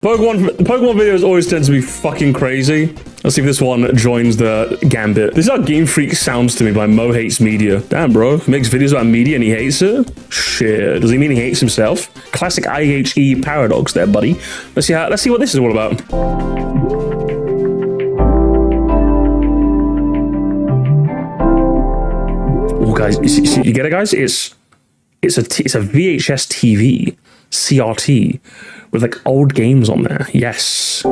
Pokemon videos always tend to be fucking crazy. Let's see if this one joins the gambit. This is how Game Freak sounds to me by Mo Hates Media. Damn, bro. He makes videos about media and he hates it? Shit. Does he mean he hates himself? Classic IHE paradox there, buddy. Let's see what this is all about. Oh, guys, you get it, guys? It's a VHS TV, CRT, with like old games on there. Yes.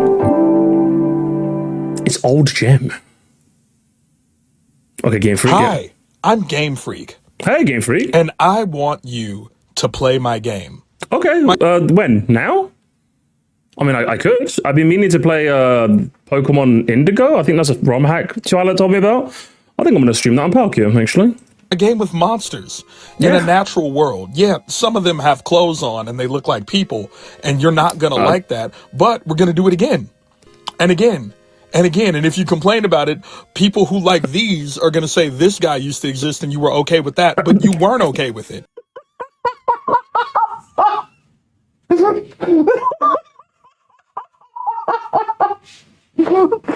It's old gem. Okay, Game Freak. Hi, yeah. I'm Game Freak. Hey, Game Freak. And I want you to play my game. Okay, when? Now? I mean, I could. I've been meaning to play Pokemon Indigo. I think that's a ROM hack Twilight told me about. I think I'm going to stream that on Palkia, actually. A game with monsters in a natural world. Yeah, some of them have clothes on and they look like people, and you're not going to like that, but we're going to do it again and again and again. And if you complain about it, people who like these are going to say this guy used to exist and you were okay with that, but you weren't okay with it.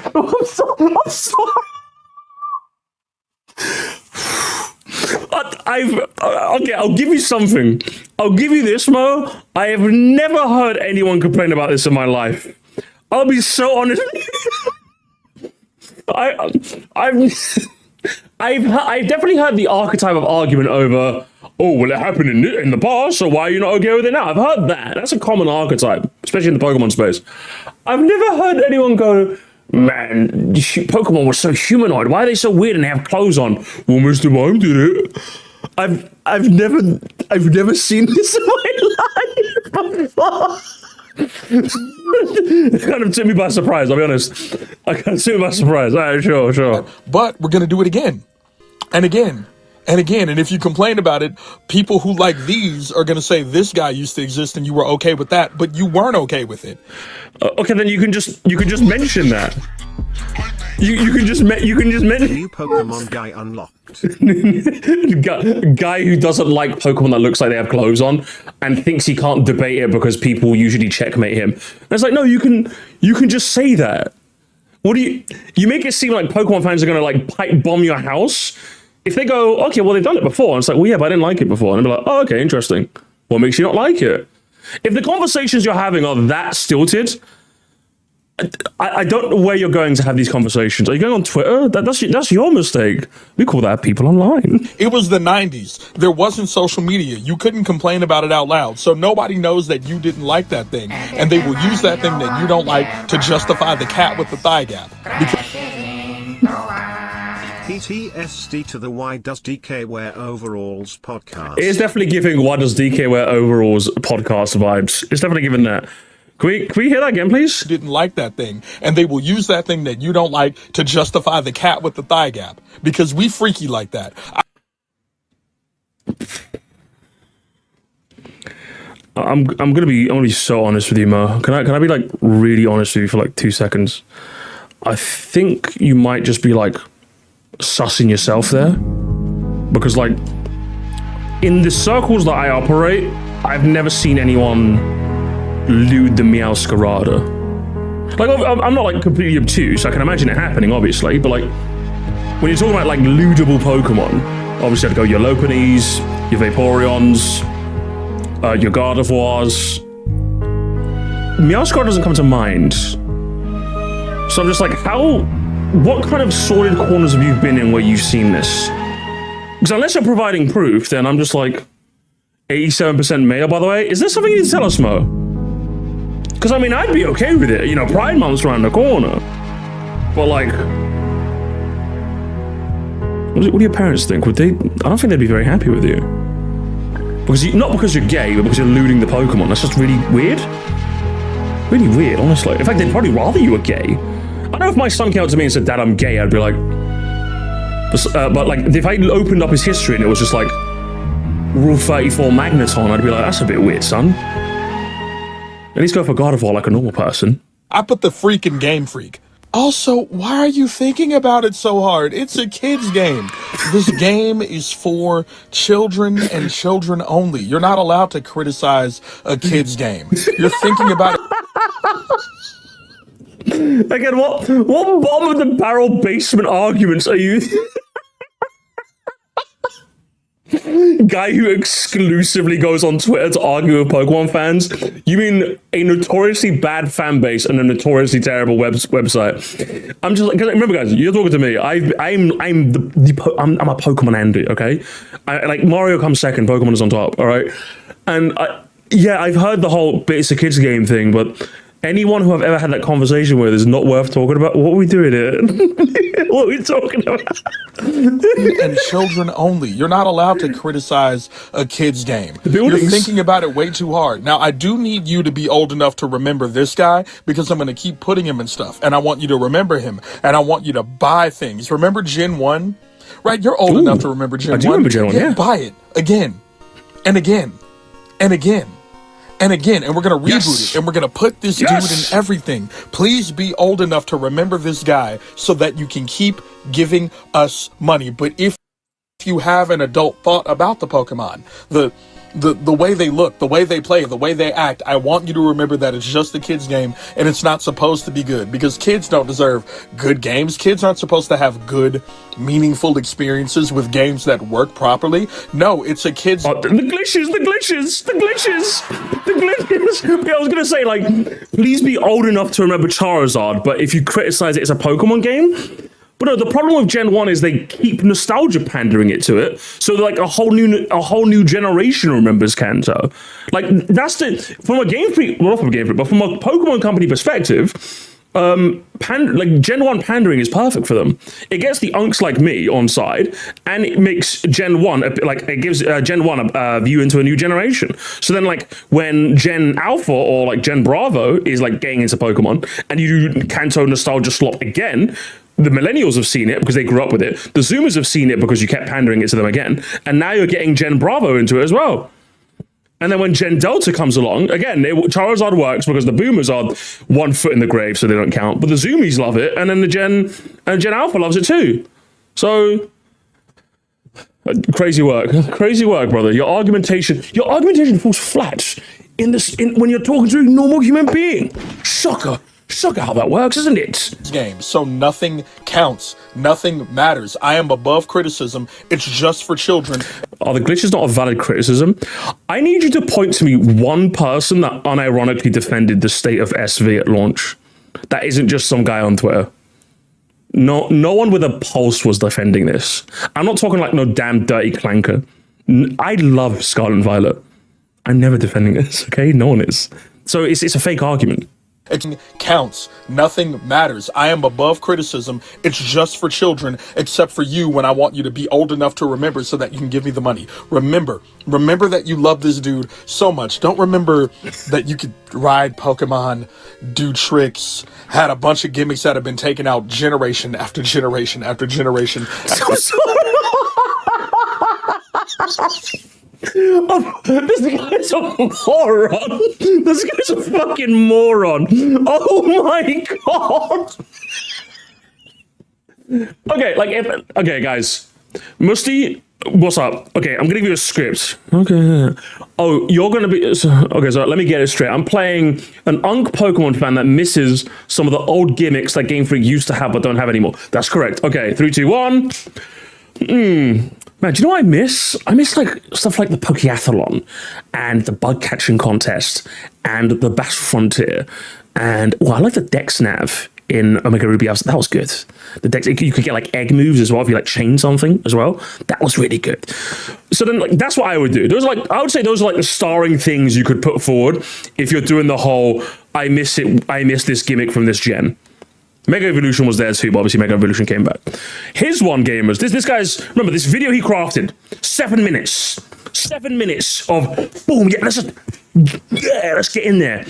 I'm sorry. Okay, I'll give you something. I'll give you this, Mo. I have never heard anyone complain about this in my life. I'll be so honest. I've definitely heard the archetype of argument over, oh, well, it happened in the past, so why are you not okay with it now? I've heard that. That's a common archetype, especially in the Pokemon space. I've never heard anyone go, man, Pokemon was so humanoid. Why are they so weird and they have clothes on? Well, Mr. Mime did it. I've never seen this in my life before. It kind of took me by surprise, I'll be honest. I kind of took me by surprise. All right, sure. But we're going to do it again and again and again. And if you complain about it, people who like these are going to say this guy used to exist and you were okay with that, but you weren't okay with it. Okay, then you can just mention that. You can just mention new Pokemon guy unlocked. guy who doesn't like Pokemon that looks like they have clothes on and thinks he can't debate it because people usually checkmate him. And it's like, no, you can just say that. What do you make it seem like Pokemon fans are gonna like pipe bomb your house? If they go, okay, well they've done it before, and it's like, well yeah, but I didn't like it before, and they'll be like, oh, okay, interesting. What makes you not like it? If the conversations you're having are that stilted, I don't know where you're going to have these conversations. Are you going on Twitter? That's your mistake. We call that people online. It was the 90s. There wasn't social media. You couldn't complain about it out loud. So nobody knows that you didn't like that thing. And they will use that thing that you don't like to justify the cat with the thigh gap. PTSD to the Why Does DK Wear Overalls podcast. It is definitely giving Why Does DK Wear Overalls podcast vibes. It's definitely giving that. Can we hear that again, please? Didn't like that thing, and they will use that thing that you don't like to justify the cat with the thigh gap, because we freaky like that. I'm gonna be so honest with you, Mo. Can I be like really honest with you for like 2 seconds? I think you might just be like sussing yourself there, because like in the circles that I operate, I've never seen anyone lewd the Meowscarada. Like, I'm not like completely obtuse. I can imagine it happening, obviously, but like when you're talking about like lewdable Pokemon, obviously I'd go your Lopunnies, your Vaporeons, your Gardevoirs. Meowscarada doesn't come to mind. So I'm just like, what kind of sordid corners have you been in where you've seen this? Because unless you're providing proof, then I'm just like 87% male, by the way. Is there something you need to tell us, Mo? Because, I mean, I'd be okay with it. You know, Pride Month's around the corner. But, like, what do your parents think? I don't think they'd be very happy with you. Not because you're gay, but because you're looting the Pokemon. That's just really weird. Really weird, honestly. In fact, they'd probably rather you were gay. I know if my son came out to me and said, Dad, I'm gay, I'd be like... but, like, if I opened up his history and it was just, like, Rule 34 Magneton, I'd be like, that's a bit weird, son. At least go for Gardevoir like a normal person. I put the freak in Game Freak. Also, why are you thinking about it so hard? It's a kid's game. This game is for children and children only. You're not allowed to criticize a kid's game. You're thinking about it. Again, what bottom of the barrel basement arguments are you? Guy who exclusively goes on Twitter to argue with Pokemon fans? You mean a notoriously bad fan base and a notoriously terrible website? I'm just like, remember, guys, you're talking to me. I'm a Pokemon Andy, okay? Like Mario comes second, Pokemon is on top, all right? And yeah, I've heard the whole it's a kids game thing, but anyone who I've ever had that conversation with is not worth talking about. What are we doing here? What are we talking about? And children only. You're not allowed to criticize a kid's game. You're thinking about it way too hard. Now, I do need you to be old enough to remember this guy because I'm going to keep putting him in stuff. And I want you to remember him. And I want you to buy things. Remember Gen 1? Right? You're old enough to remember Gen 1. I do remember Gen 1, yeah. Buy it again and again and again. And again, and we're going to reboot it, and we're going to put this dude in everything. Please be old enough to remember this guy so that you can keep giving us money. But if you have an adult thought about the Pokemon, the way they look, the way they play, the way they act, I want you to remember that it's just a kid's game, and it's not supposed to be good, because kids don't deserve good games. Kids aren't supposed to have good, meaningful experiences with games that work properly. No, it's a kid's... the glitches. Yeah, I was going to say, like, please be old enough to remember Charizard, but if you criticize it as a Pokemon game... But no, the problem with Gen 1 is they keep nostalgia pandering it to it. So like a whole new generation remembers Kanto. Like that's from a Game Freak, well, not from a Game Freak, but from a Pokemon company perspective, like Gen 1 pandering is perfect for them. It gets the unks like me on side, and it makes Gen 1 it gives Gen 1 a view into a new generation. So then like when Gen Alpha or like Gen Bravo is like getting into Pokemon and you do Kanto nostalgia slop again, the millennials have seen it because they grew up with it. The Zoomers have seen it because you kept pandering it to them again. And now you're getting Gen Bravo into it as well. And then when Gen Delta comes along, again, Charizard works because the Boomers are 1 foot in the grave, so they don't count. But the Zoomies love it, and then Gen Alpha loves it too. So crazy work, brother. Your argumentation falls flat when you're talking to a normal human being. Shocker how that works, isn't it? Game, so nothing counts, nothing matters. I am above criticism. It's just for children. Are the glitches not a valid criticism? I need you to point to me one person that unironically defended the state of SV at launch. That isn't just some guy on Twitter. No one with a pulse was defending this. I'm not talking like no damn dirty clanker. I love Scarlet and Violet. I'm never defending this, okay? No one is. So it's a fake argument. It counts. Nothing matters. I am above criticism. It's just for children, except for you when I want you to be old enough to remember so that you can give me the money. Remember that you love this dude so much. Don't remember that you could ride Pokemon, do tricks, had a bunch of gimmicks that have been taken out generation after generation after generation. This guy's a moron. This guy's a fucking moron. Oh my god. Okay, guys. Musty, what's up? Okay, I'm gonna give you a script. Okay. Oh, you're gonna be okay. So let me get it straight. I'm playing an Unk Pokemon fan that misses some of the old gimmicks that Game Freak used to have but don't have anymore. That's correct. Okay, 3, 2, 1. Man, do you know what I miss? I miss like stuff like the Pokeathlon and the bug catching contest and the Bass Frontier. And I like the Dex Nav in Omega Ruby. That was good. The Dex, you could get like egg moves as well if you like chain something as well. That was really good. So then, like, that's what I would do. I would say those are like the starring things you could put forward if you're doing the whole I miss this gimmick from this gen. Mega Evolution was there too, but obviously Mega Evolution came back. His one, gamers, this guy's, remember this video he crafted, 7 minutes. 7 minutes of boom, let's get in there.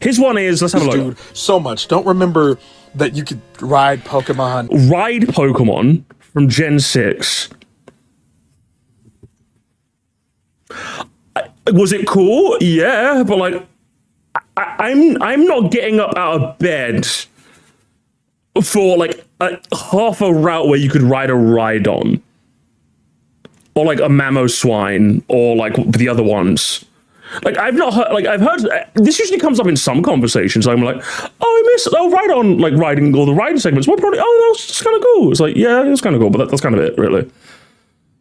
His one is, let's have a look. Dude, so much. Don't remember that you could ride Pokemon. Ride Pokemon from Gen 6. Was it cool? Yeah, but like, I'm not getting up out of bed for like half a route where you could ride a Rhydon or like a Mamoswine or like the other ones. Like I've not heard. Like I've heard. This usually comes up in some conversations. I'm like, oh, I miss. Oh, ride on like riding all the riding segments. What probably? Oh, that's kind of cool. It's like, yeah, it's kind of cool, but that's kind of it, really.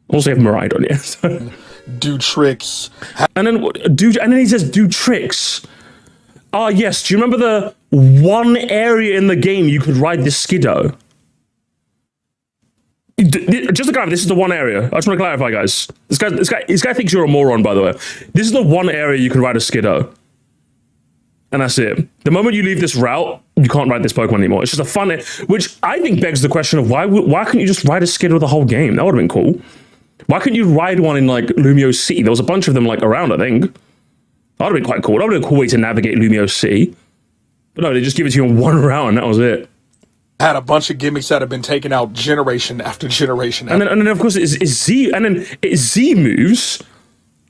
Also, have ride on yes. Do tricks. And then he says, do tricks. Ah, yes. Do you remember the one area in the game you could ride the skiddo? Just to clarify, this is the one area. I just want to clarify, guys. This guy thinks you're a moron, by the way. This is the one area you can ride a skiddo. And that's it. The moment you leave this route, you can't ride this Pokemon anymore. It's just a fun, which I think begs the question of why couldn't you just ride a skiddo the whole game? That would have been cool. Why couldn't you ride one in like Lumio City? There was a bunch of them like around, I think. That would have been quite cool. That would have been a cool way to navigate Lumio City. But no, they just give it to you in one round, and that was it. Had a bunch of gimmicks that have been taken out generation after generation. And then of course it's Z, and then it's Z moves,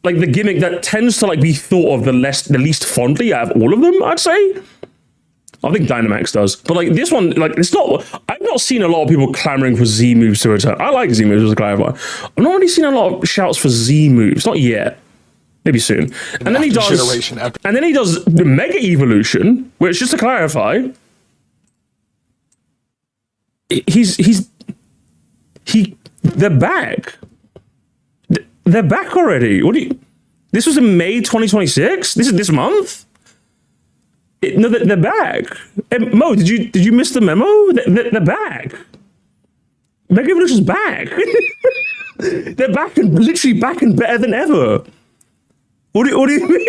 like the gimmick that tends to like be thought of the least fondly out of all of them, I'd say. I think Dynamax does, but like this one, like it's not. I've not seen a lot of people clamoring for Z moves to return. I like Z moves as a clarifier. I've not really seen a lot of shouts for Z moves, not yet. Maybe soon. And then he does. And then he does the Mega Evolution, which just to clarify. They're back. They're back already. This was in May 2026? This is this month? No, they're back. Mo, did you miss the memo? They're back. Mega Evolution's back. They're back and literally back and better than ever. What do you mean?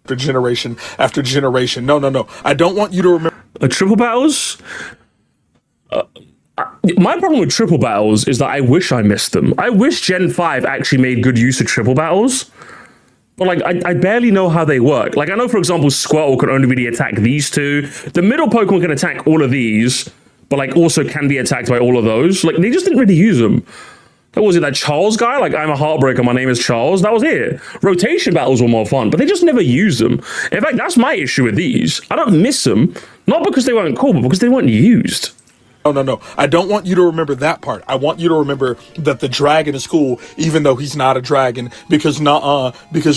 Generation after generation. No. I don't want you to remember. Triple battles? My problem with triple battles is that I wish I missed them. I wish Gen 5 actually made good use of triple battles. But like, I barely know how they work. Like, I know, for example, Squirtle can only really attack these two. The middle Pokemon can attack all of these, but like also can be attacked by all of those. Like, they just didn't really use them. What was it, that Charles guy? Like, I'm a heartbreaker, my name is Charles. That was it. Rotation battles were more fun, but they just never used them. In fact, that's my issue with these. I don't miss them, not because they weren't cool, but because they weren't used. No. I don't want you to remember that part. I want you to remember that the dragon is cool, even though he's not a dragon, because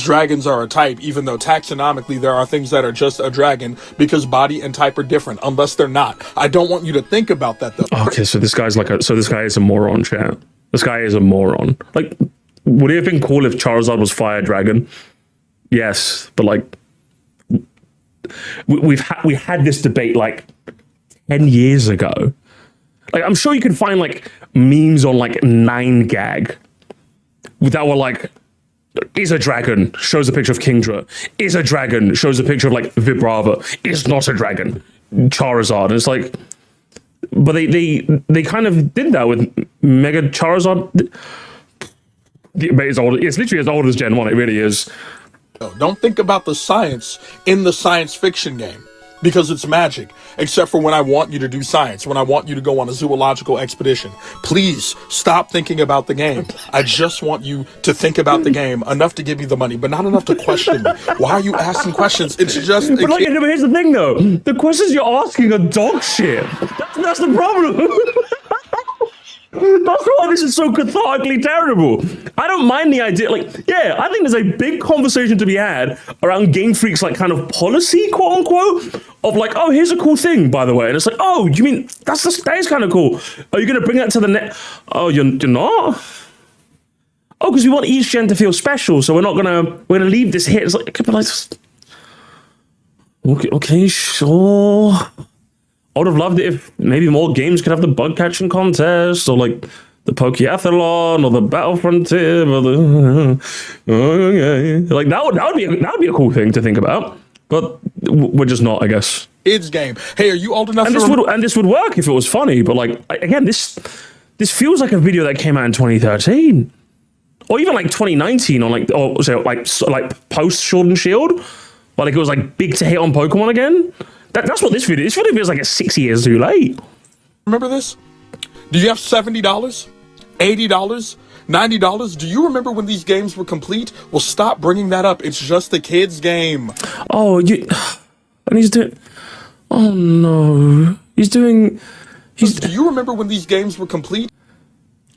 dragons are a type, even though taxonomically there are things that are just a dragon, because body and type are different, unless they're not. I don't want you to think about that, though. Okay, so this guy is a moron, chat. This guy is a moron. Like, would it have been cool if Charizard was Fire Dragon? Yes, but like, we had this debate like 10 years ago. Like, I'm sure you could find like memes on like 9gag that were like, is a dragon, shows a picture of Kingdra. Is a dragon, shows a picture of like Vibrava. Is not a dragon, Charizard. And it's like, but they kind of did that with Mega Charizard. It's literally as old as Gen 1, it really is. Don't think about the science in the science fiction game, because it's magic, except for when I want you to do science, when I want you to go on a zoological expedition. Please stop thinking about the game. I just want you to think about the game enough to give me the money, but not enough to question me. Why are you asking questions? It's just... But like, here's the thing, though. The questions you're asking are dog shit. That's the problem. That's why this is so cathartically terrible. I don't mind the idea. Like, yeah, I think there's a big conversation to be had around Game Freak's like kind of policy, quote unquote, of like, oh, here's a cool thing, by the way. And it's like, oh, you mean that is kind of cool. Are you going to bring that to the net? Oh, you're not? Oh, because we want each gen to feel special, so we're gonna leave this here. It's like, okay, sure. I would have loved it if maybe more games could have the bug catching contest, or like the Pokeathlon, or the Battle Frontier, or the like that would be a cool thing to think about. But we're just not, I guess. Kids game. Hey, are you old enough? And this would work if it was funny, but like again, this feels like a video that came out in 2013, or even like 2019, on like post Sword and Shield, but like it was like big to hit on Pokemon again. That's what this video is. This video feels like it's 6 years too late. Remember this? Do you have $70? $80? $90? Do you remember when these games were complete? Well, stop bringing that up. It's just a kid's game. Oh, and he's doing... Oh, no. Do you remember when these games were complete?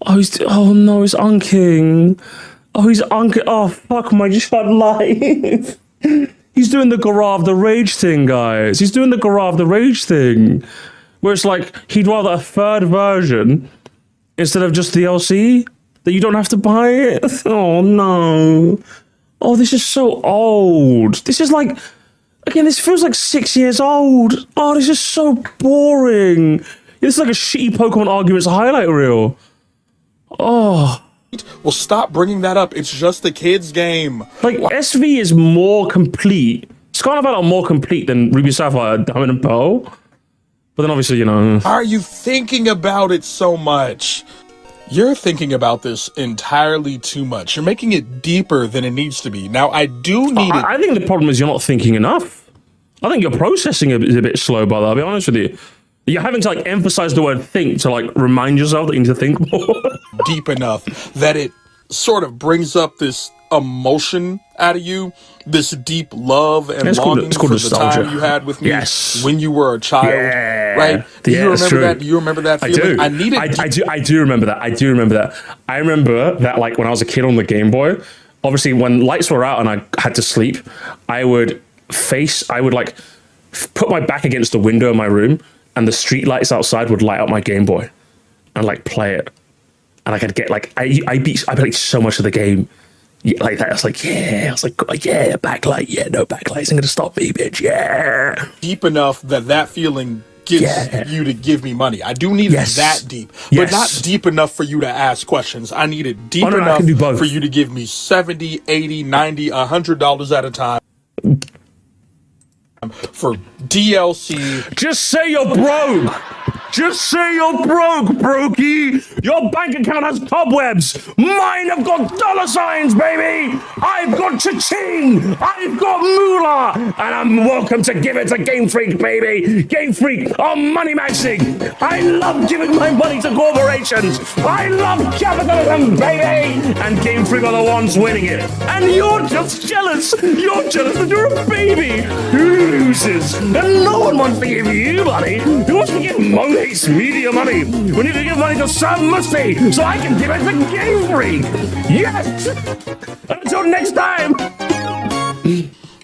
Oh, oh no, it's Unking. Oh, he's oh, fuck my shot life. He's doing the Garage the Rage thing, guys. He's doing the Garage the Rage thing. Where it's like, he'd rather a third version instead of just DLC that you don't have to buy it. Oh, no. Oh, this is so old. This is like, again, this feels like 6 years old. Oh, this is so boring. This is like a shitty Pokemon Arguments highlight reel. Oh. Well, stop bringing that up. It's just a kid's game. Like, SV is more complete. Scarlet and Violet are more complete than Ruby Sapphire, Diamond and Pearl. But then obviously, you know... Why are you thinking about it so much? You're thinking about this entirely too much. You're making it deeper than it needs to be. Now, I do need it... I think the problem is you're not thinking enough. I think your processing is a bit slow, brother. I'll be honest with you. You're having to, like, emphasize the word think to, like, remind yourself that you need to think more. Deep enough that it sort of brings up this emotion out of you, this deep love and longing for the time you had with me when you were a child, right? Do you remember that? Do you remember that feeling? I do. I do remember that. I do remember that. I remember that, like, when I was a kid on the Game Boy, obviously when lights were out and I had to sleep, I would like put my back against the window in my room, and the street lights outside would light up my Game Boy and, like, play it. And I could get, like, I played so much of the game like that. I was like, yeah, backlight, yeah, no backlight isn't gonna stop me, bitch, yeah. Deep enough that feeling gets you to give me money. I do need it that deep, but not deep enough for you to ask questions. I need it deep enough for you to give me $70, $80, $90, $100 at a time for DLC. Just say you're broke. Just say you're broke, brokey. Your bank account has cobwebs. Mine have got dollar signs, baby. I've got cha-ching. I've got moolah. And I'm welcome to give it to Game Freak, baby. Game Freak on money maxing. I love giving my money to corporations. I love capitalism, baby. And Game Freak are the ones winning it. And you're just jealous. You're jealous that you're a baby who loses. And no one wants to give you money. Who wants to give money? Media money. We need to give money to Sam Musty so I can give it to Game Freak. Yes. Until next time.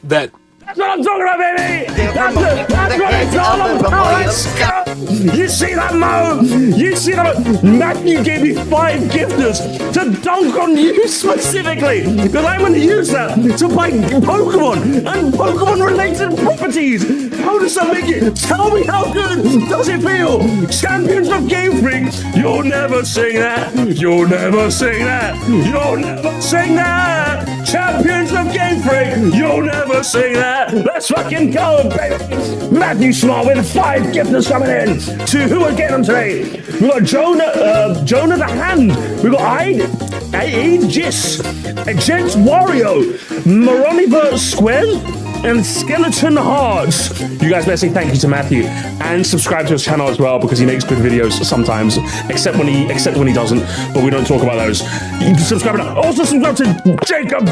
That's what I'm talking about, baby! That's what it's all about! Let's go! You see that, Mo? You see that? Matthew gave me 5 gifters to dunk on you specifically, because I'm going to use that to buy Pokemon and Pokemon-related properties. How does that make it? Tell me, how good does it feel? Champions of Game Freak, you'll never sing that. You'll never sing that. You'll never sing that. Champions of Game Freak, you'll never sing that. Let's fucking go, baby. Matthew Smart with 5 gifters coming in. To who are getting them today? We got Jonah the Hand. We got Aegis, Gent Wario, Moroniver Square, and Skeleton Hearts. You guys better say thank you to Matthew and subscribe to his channel as well, because he makes good videos sometimes, except when he doesn't. But we don't talk about those. You can subscribe to also subscribe to Jacob.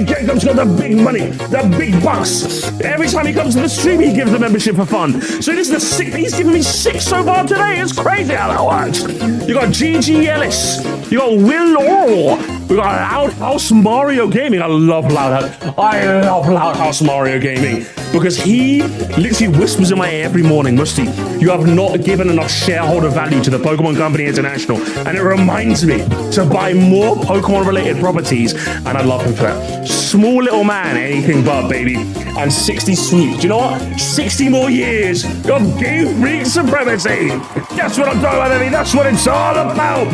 Jacob's got the big money, the big bucks. Every time he comes to the stream, he gives the membership for fun. So this is the 6th. He's given me 6 so far today. It's crazy how that works. You got GG Ellis. You got Will Orr. We got Loud House Mario Gaming. I love Loud House Mario Gaming, because he literally whispers in my ear every morning, Musty, you have not given enough shareholder value to the Pokemon Company International, and it reminds me to buy more Pokemon related properties, and I love him for that. Small little man, anything but, baby. And 60 sweet. Do you know what? 60 more years of Game Freak supremacy. That's what I'm talking about, baby. That's what it's all about.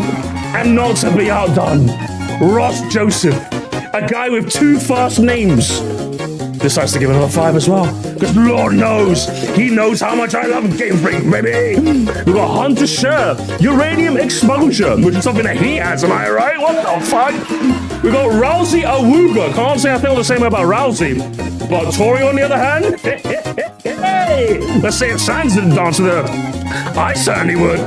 And not to be outdone, Ross Joseph, a guy with 2 first names, decides to give another 5 as well. Because Lord knows, he knows how much I love Game Freak, baby. We got Hunter Sher, Uranium Exposure, which is something that he has, am I right? What the fuck? We got Rousey Awuga. Can't say I feel the same way about Rousey. But Tori, on the other hand, hey, let's say if Sans didn't dance with her, I certainly would.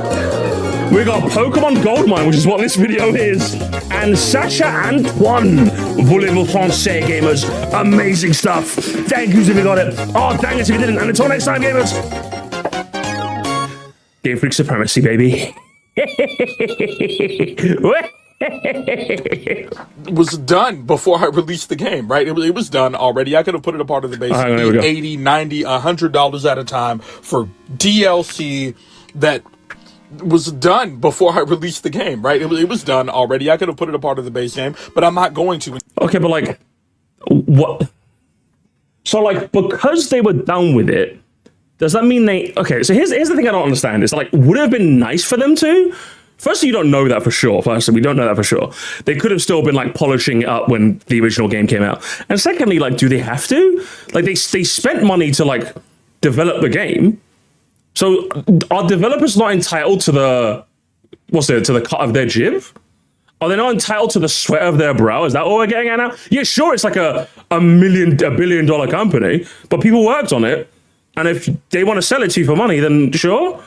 We got Pokemon Goldmine, which is what this video is, and Sacha Antoine. Voulez-vous français, gamers? Amazing stuff. Thank yous if you got it. Oh, dang it if you didn't. And until next time, gamers. Game Freak supremacy, baby. was done before I released the game, right? It was done already. I could have put it a part of the base, Hang on, here we go. $80, $90, $100 at a time for DLC that was done before I released the game, right? It was done already. I could have put it a part of the base game, but I'm not going to. Okay, but like, what? So like, because they were done with it, does that mean they? Okay, so here's the thing I don't understand. It's like, would it have been nice for them to? Firstly, you don't know that for sure. Firstly, we don't know that for sure. They could have still been like polishing it up when the original game came out. And secondly, like, do they have to? Like, they spent money to like develop the game. So are developers not entitled to the to the cut of their jib? Are they not entitled to the sweat of their brow? Is that what we're getting at now? Yeah, sure, it's like a $1 billion company, but people worked on it, and if they want to sell it to you for money, then sure.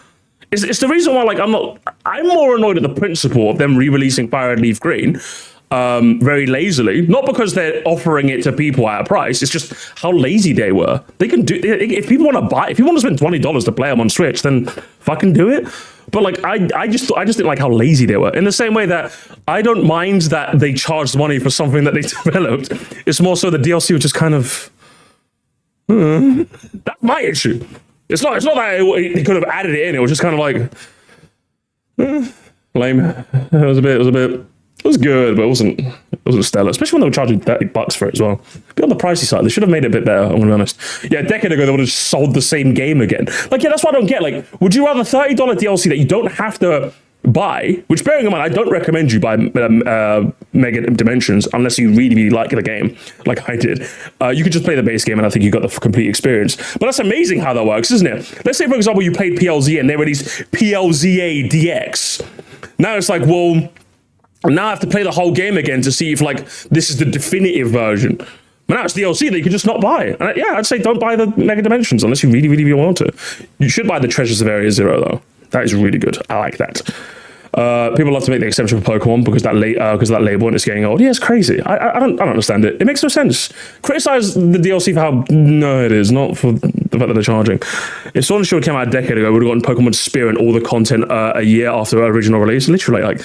It's the reason why, like, I'm more annoyed at the principle of them re-releasing Fire and Leaf Green very lazily. Not because they're offering it to people at a price. It's just how lazy they were. They can do, if people want to buy, if you want to spend $20 to play them on Switch, then fucking do it. But like, I just didn't like how lazy they were. In the same way that I don't mind that they charged money for something that they developed. It's more so the DLC was just kind of, that's my issue. It's not that they could have added it in. It was just kind of like lame. It was good, but it wasn't stellar. Especially when they were charging $30 for it as well. Be on the pricey side. They should have made it a bit better, I'm gonna be honest. Yeah, a decade ago they would have sold the same game again. Like, yeah, that's what I don't get. Like, would you rather $30 DLC that you don't have to buy, which, bearing in mind, I don't recommend you buy Mega Dimensions unless you really, really like the game, like I did. You could just play the base game and I think you got the complete experience. But that's amazing how that works, isn't it? Let's say, for example, you played PLZ and they released PLZA DX. Now it's like, well, now I have to play the whole game again to see if, like, this is the definitive version. But now it's DLC that you can just not buy. And yeah, I'd say don't buy the Mega Dimensions unless you really, really, really want to. You should buy the Treasures of Area Zero, though. That is really good. I like that. People love to make the exception for Pokemon because that label and it's getting old. Yeah, it's crazy. I don't understand it. It makes no sense. Criticize the DLC for how it is, not for the fact that they're charging. If Sword and Shield came out a decade ago, we would have gotten Pokemon Spear and all the content a year after the original release. Literally, like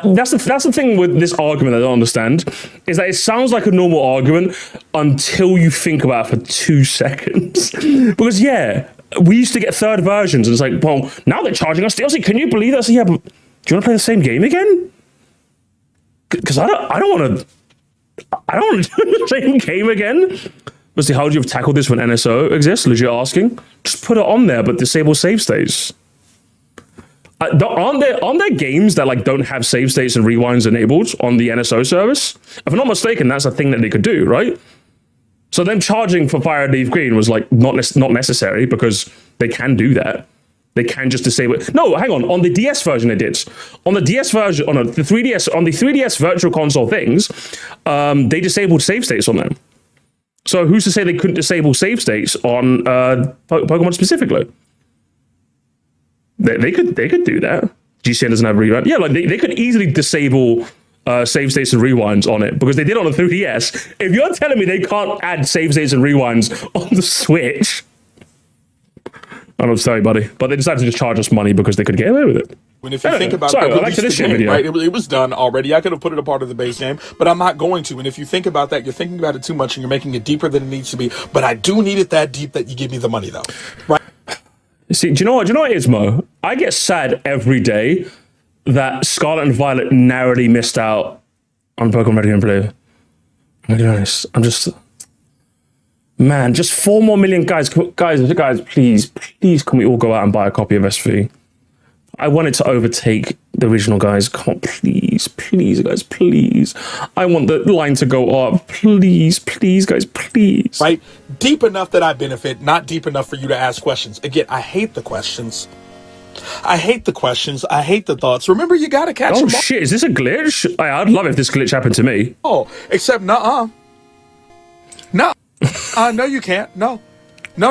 that's the thing with this argument that I don't understand is that it sounds like a normal argument until you think about it for 2 seconds. Because yeah, we used to get third versions, and it's like, well, now they're charging us DLC. Can you believe that? So yeah, but do you want to play the same game again? Because I don't want to do the same game again. But see, how would you have tackled this when NSO exists? Legit asking. Just put it on there, but disable save states. Aren't there games that like don't have save states and rewinds enabled on the NSO service? If I'm not mistaken, that's a thing that they could do, right? So them charging for Fire and Leaf Green was like not necessary because they can do that. They can just disable it. No, hang on. On the DS version, they did. On the DS version, on the 3DS Virtual Console things, they disabled save states on them. So who's to say they couldn't disable save states on Pokemon specifically? They could do that. GCN doesn't have rewind. Yeah, like they could easily disable save states and rewinds on it because they did on the 3DS. If you're telling me they can't add save states and rewinds on the Switch, I don't tell you, buddy. But they decided to just charge us money because they could get away with it. And if you think about the game, right, it was done already. I could have put it a part of the base game, but I'm not going to. And if you think about that, you're thinking about it too much and you're making it deeper than it needs to be. But I do need it that deep that you give me the money, though. Right? See, do you know what it is, Mo? I get sad every day that Scarlet and Violet narrowly missed out on Pokemon Red and Blue. I'm gonna be honest. I'm just... Man, just 4 more million guys, please, can we all go out and buy a copy of SV? I want it to overtake the original, guys. Come on, please, guys, please. I want the line to go up. Please, guys, please. Right? Deep enough that I benefit, not deep enough for you to ask questions. Again, I hate the questions. I hate the questions. I hate the thoughts. Remember, you gotta catch them. Oh, shit, is this a glitch? I'd love if this glitch happened to me. Oh, except, nuh-uh. No. No, you can't. No. No.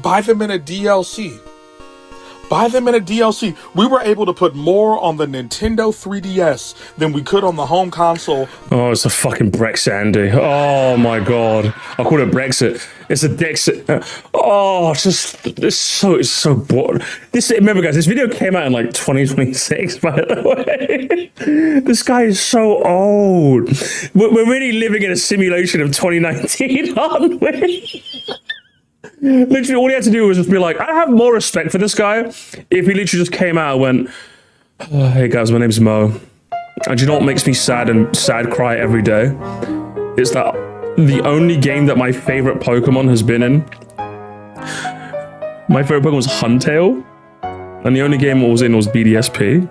Buy them in a DLC. Buy them in a DLC. We were able to put more on the Nintendo 3DS than we could on the home console. Oh, it's a fucking Brexit, Andy. Oh my god. I call it Brexit. It's a Dexit. Oh, it's so bored. Remember, guys, this video came out in like 2026, by the way. This guy is so old. We're really living in a simulation of 2019, aren't we? Literally, all he had to do was just be like, I have more respect for this guy if he literally just came out and went, oh, hey guys, my name's Mo. And you know what makes me sad cry every day? It's that the only game that my favorite Pokemon has been in, my favorite Pokemon was Huntail, and the only game I was in was BDSP.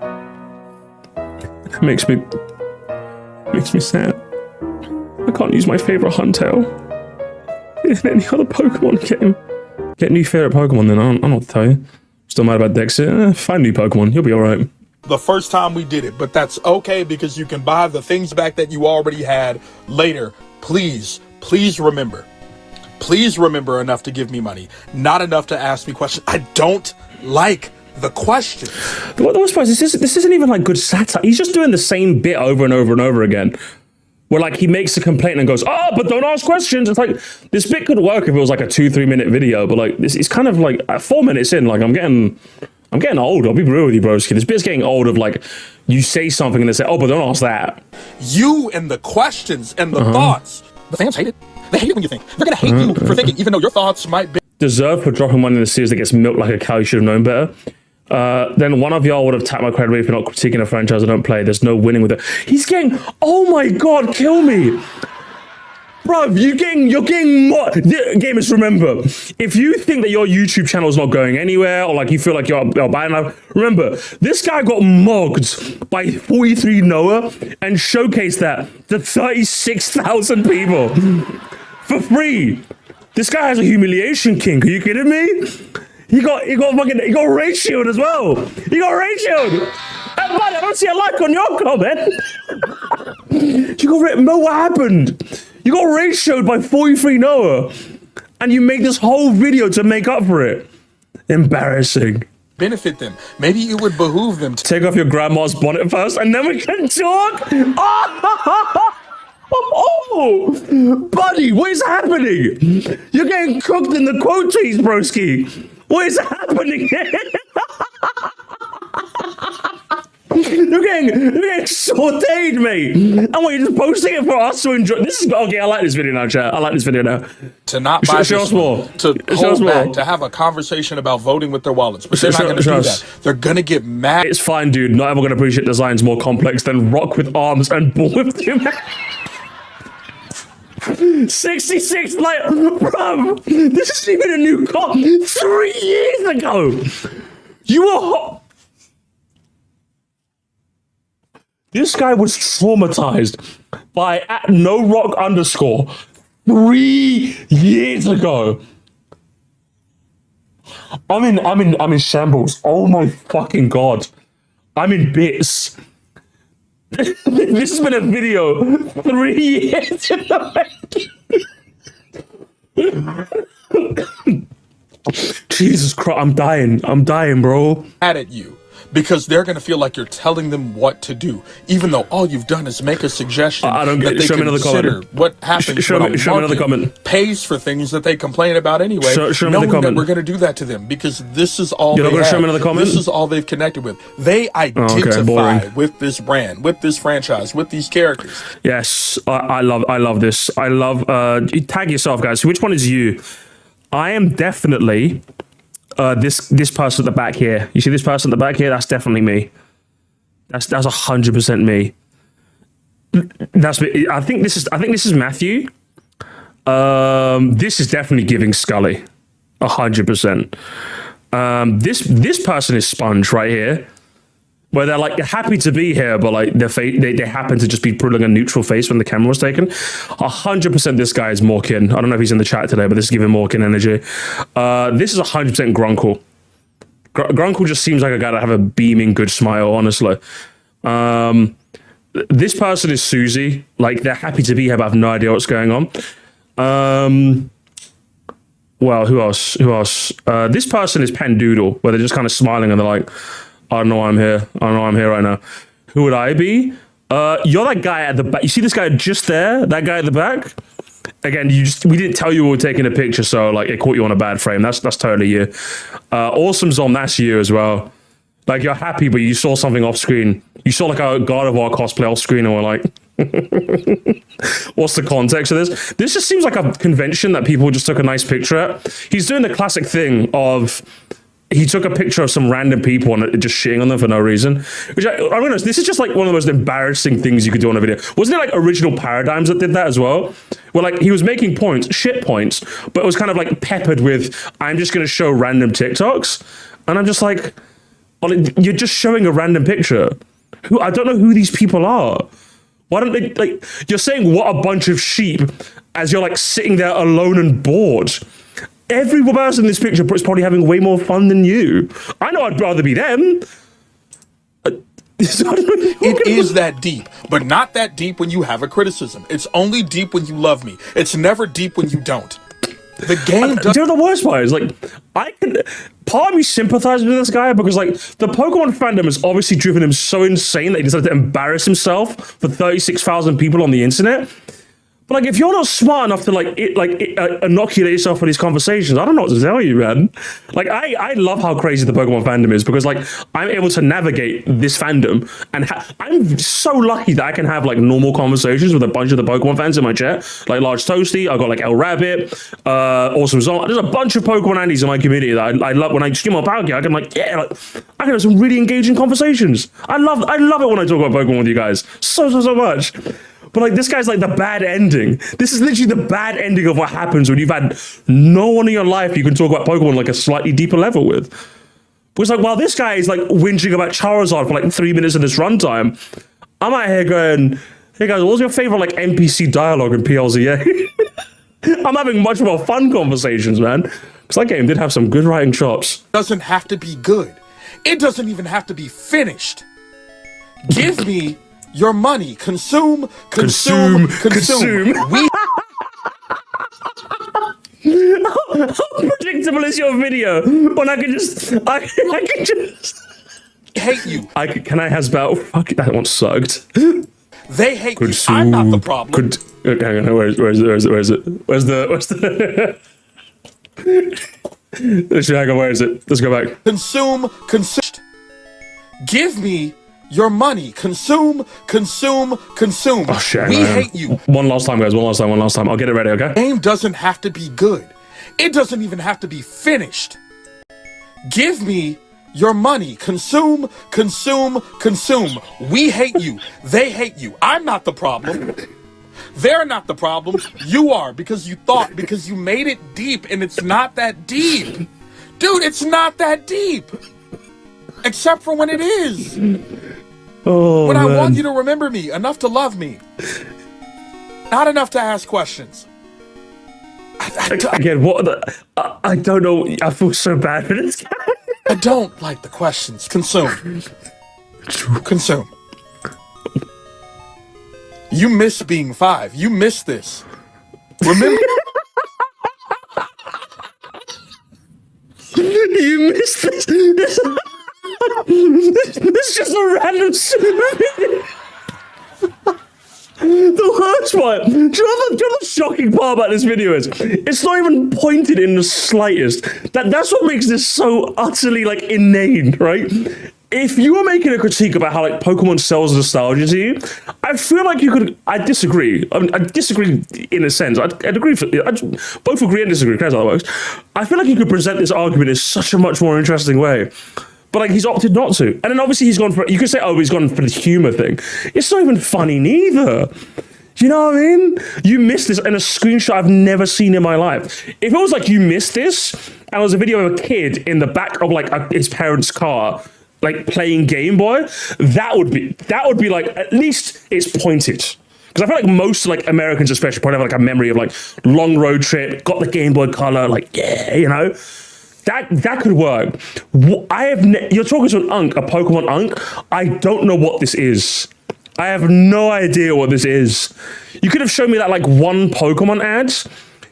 It makes me sad. I can't use my favorite Huntail in any other Pokemon game. Get new favorite Pokemon then. I don't know what to tell you. Still mad about Dexit? Find a new Pokemon. You'll be alright. The first time we did it, but that's okay because you can buy the things back that you already had later. Please remember. Please remember enough to give me money, not enough to ask me questions. I don't like the questions. The worst part is this isn't even like good satire. He's just doing the same bit over and over and over again. Where like he makes a complaint and goes, oh, but don't ask questions. It's like, this bit could work if it was like a 2-3 minute video, but like this is kind of like at 4 minutes in, like I'm getting old. I'll be real with you, broski. This bit's getting old of like, you say something and they say, oh, but don't ask that. You and the questions and the thoughts. The fans hate it. They hate it when you think. They're gonna hate you for thinking, even though your thoughts might be. Deserve for dropping one in the series that gets milked like a cow. You should have known better. Then one of y'all would have tapped my credibility for not critiquing a franchise I don't play. There's no winning with it. He's getting, oh my god, kill me. Bruv, you're getting more. Gamers, remember, if you think that your YouTube channel is not going anywhere, or like you feel like you're bad enough, remember, this guy got mugged by 43 Noah and showcased that to 36,000 people for free. This guy has a humiliation kink. Are you kidding me? He got ratioed as well. He got ratioed. And man, I don't see a like on your comment. Mo, what happened? You got ratioed by 43 Noah, and you make this whole video to make up for it. Embarrassing. Benefit them. Maybe it would behoove them to take off your grandma's bonnet first, and then we can talk. Oh, buddy, what is happening? You're getting cooked in the quote trees, broski. What is happening here? You're getting sauteed, mate. And what, you're just posting it for us to enjoy? This is okay. I like this video now, chat. I like this video now. To not buy show us more. To hold back, to have a conversation about voting with their wallets, but they're not going to do that. They're going to get mad. It's fine, dude. Not everyone going to appreciate designs more complex than rock with arms and ball with two men. 66, like, bro, this isn't even a new car. 3 years ago, you were hot. This guy was traumatized by @NoRock_ 3 years ago. I'm in shambles. Oh my fucking god. I'm in bits. This has been a video 3 years in the making. Jesus Christ, I'm dying, bro. Mad at you because they're going to feel like you're telling them what to do, even though all you've done is make a suggestion. I don't get it. Show me another comment. What happens show me another comment. Pays for things that they complain about anyway. Show me knowing the comment. that we're going to do that to them because this is all You're not going to show me another comment? This is all they've connected with. They identify with this brand, with this franchise, with these characters. Yes, I love this. I love. Tag yourself, guys. Which one is you? I am definitely this person at the back here. You see this person at the back here? That's definitely me. That's 100% me. That's me. I think this is Matthew. This is definitely giving Scully 100%. This person is Sponge right here, where they're like, they're happy to be here, but like they happen to just be putting a neutral face when the camera was taken. 100% this guy is Morkin. I don't know if he's in the chat today, but this is giving Morkin energy. This is 100% Grunkle. Grunkle just seems like a guy that have a beaming good smile, honestly. This person is Susie. Like, they're happy to be here, but I have no idea what's going on. Well, who else? Who else? This person is Pen Doodle, where they're just kind of smiling and they're like, I don't know why I'm here. I don't know why I'm here right now. Who would I be? You're that guy at the back. You see this guy just there? That guy at the back? Again, we didn't tell you we were taking a picture, so like it caught you on a bad frame. That's totally you. Awesome Zom, that's you as well. Like you're happy, but you saw something off screen. You saw like a God of War cosplay off screen, and we're like, what's the context of this? This just seems like a convention that people just took a nice picture at. He's doing the classic thing of he took a picture of some random people and just shitting on them for no reason. Which I'm honest, this is just like one of the most embarrassing things you could do on a video. Wasn't it like Original Paradigms that did that as well? Where like he was making points, shit points, but it was kind of like peppered with, I'm just going to show random TikToks. And I'm just like, you're just showing a random picture. I don't know who these people are. Why don't they, like, you're saying what a bunch of sheep as you're like sitting there alone and bored. Every person in this picture is probably having way more fun than you. I know I'd rather be them. It is that deep, but not that deep when you have a criticism. It's only deep when you love me. It's never deep when you don't. The game does. They're the worst part is like, part of me sympathizes with this guy because like the Pokemon fandom has obviously driven him so insane that he decided to embarrass himself for 36,000 people on the internet. But like, if you're not smart enough to inoculate yourself for these conversations, I don't know what to tell you, man. Like, I love how crazy the Pokemon fandom is because like I'm able to navigate this fandom, and I'm so lucky that I can have like normal conversations with a bunch of the Pokemon fans in my chat. Like Large Toasty, I got like El Rabbit, Awesome Zone. There's a bunch of Pokemon Andes in my community that I love. When I skim up Palkia, I can like, yeah, like, I can have some really engaging conversations. I love it when I talk about Pokemon with you guys so much. But like this guy's like the bad ending. This is literally the bad ending of what happens when you've had no one in your life you can talk about Pokemon like a slightly deeper level with. But it's like, while this guy is like whinging about Charizard for like 3 minutes in this runtime, I'm out here going, hey guys, what's your favorite like NPC dialogue in PLZA? I'm having much more fun conversations, man. Because that game did have some good writing chops. Doesn't have to be good. It doesn't even have to be finished. Give me your money. Consume. We How predictable is your video when I can just hate you. Can I Hasbel? Fuck, that one sucked. They hate you. I'm not the problem. Hang on, where is it? Where's the hang on, where is it? Let's go back. Consume. Give me your money. Consume. Oh shit. We hate you. One last time, guys. One last time. I'll get it ready, okay? Game doesn't have to be good. It doesn't even have to be finished. Give me your money. Consume. We hate you. They hate you. I'm not the problem. They're not the problem. You are, because you made it deep, and it's not that deep. Dude, it's not that deep. Except for when it is. Oh, when man. I want you to remember me, enough to love me. Not enough to ask questions. Again, I don't know. I feel so bad for this guy. I don't like the questions. Consume. You miss being 5. You miss this. Remember? You missed this. This is just a random video. The worst part, do you know the shocking part about this video is? It's not even pointed in the slightest. That's what makes this so utterly like inane, right? If you were making a critique about how like Pokemon sells nostalgia to you, I feel like you could. I disagree. I mean, I disagree in a sense. I'd agree. Both agree and disagree. That's how that works. I feel like you could present this argument in such a much more interesting way. But like he's opted not to. And then obviously he's gone for, you could say, oh, he's gone for the humor thing. It's not even funny neither. You know what I mean? You missed this in a screenshot I've never seen in my life. If it was like you missed this and it was a video of a kid in the back of like his parents' car, like playing Game Boy, that would be like, at least it's pointed. Because I feel like most like Americans especially probably have like a memory of like long road trip, got the Game Boy Color, like, yeah, you know? That could work. You're talking to an Unk, a Pokemon Unk. I don't know what this is. I have no idea what this is. You could have shown me that like one Pokemon ad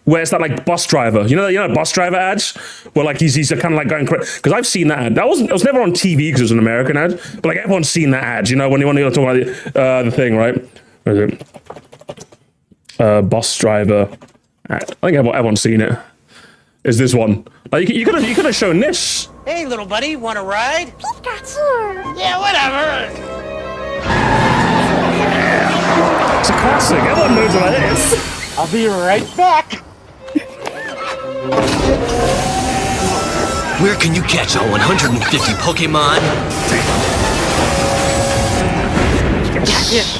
where it's that like bus driver, you know, bus driver ads where like he's kind of like going crazy. Because I've seen that ad. It was never on TV because it was an American ad, but like everyone's seen that ad. You know, when you're talking about the thing, right? Where is it? Bus driver ad. I think everyone's seen it. Is this one? Like you could have shown this. Hey, little buddy, want a ride? Pikachu! Yeah, whatever. It's a classic. Everyone knows what it is. I'll be right back. Where can you catch all 150 Pokemon?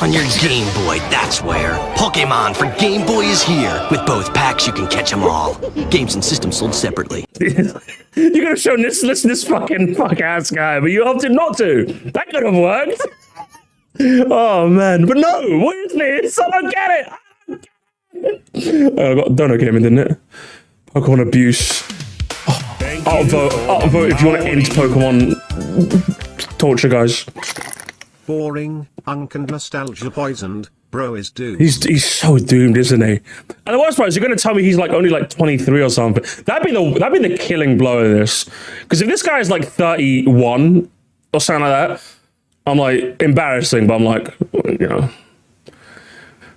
On your Game Boy, that's where. Pokemon for Game Boy is here. With both packs, you can catch them all. Games and systems sold separately. You could have shown this fucking fuck-ass guy, but you opted not to. That could have worked. Oh, man. But no, what is this? I don't get it. I got Dono came in, didn't it? Pokemon abuse. I'll vote if you want to end Pokemon torture, guys. Boring, and nostalgia poisoned, bro is doomed. He's so doomed, isn't he? And the worst part is you're going to tell me he's like only like 23 or something. That'd be the killing blow of this. Because if this guy is like 31 or something like that, I'm like embarrassing, but I'm like, you know,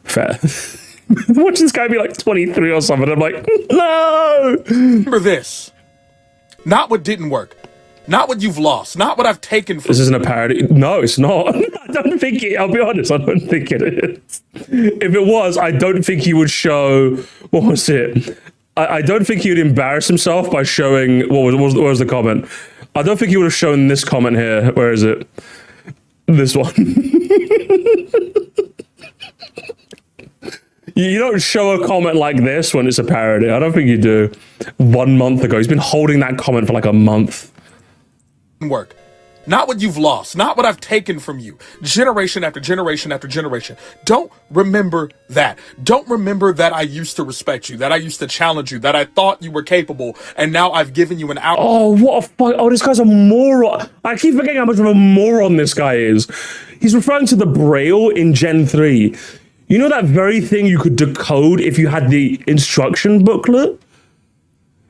fair. Watch this guy be like 23 or something. I'm like, no. Remember this. Not what didn't work. Not what you've lost. Not what I've taken from you. This isn't a parody. No, it's not. I don't think it. I'll be honest. I don't think it is. If it was, I don't think he would show. What was it? I don't think he would embarrass himself by showing. What was the comment? I don't think he would have shown this comment here. Where is it? This one. You don't show a comment like this when it's a parody. I don't think you do. 1 month ago, he's been holding that comment for like a month. Work. Not what you've lost. Not what I've taken from you. Generation after generation after generation. Don't remember that. Don't remember that I used to respect you, that I used to challenge you, that I thought you were capable, and now I've given you an out. Oh, what a fuck. Oh, this guy's a moron. I keep forgetting how much of a moron this guy is. He's referring to the Braille in Gen 3. You know that very thing you could decode if you had the instruction booklet?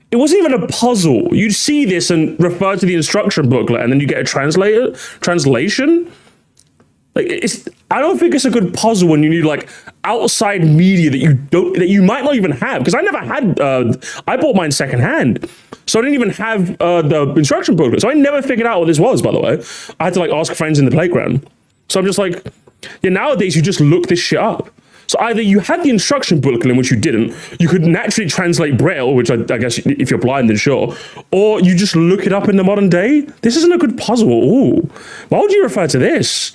It wasn't even a puzzle. You'd see this and refer to the instruction booklet, and then you get a translation. Like I don't think it's a good puzzle when you need like outside media that you might not even have. Because I never had. I bought mine secondhand, so I didn't even have the instruction booklet. So I never figured out what this was. By the way, I had to like ask friends in the playground. So I'm just like, yeah. Nowadays you just look this shit up. So either you had the instruction booklet, in which you didn't, you could naturally translate Braille, which I guess if you're blind, then sure, or you just look it up in the modern day. This isn't a good puzzle. Ooh, why would you refer to this?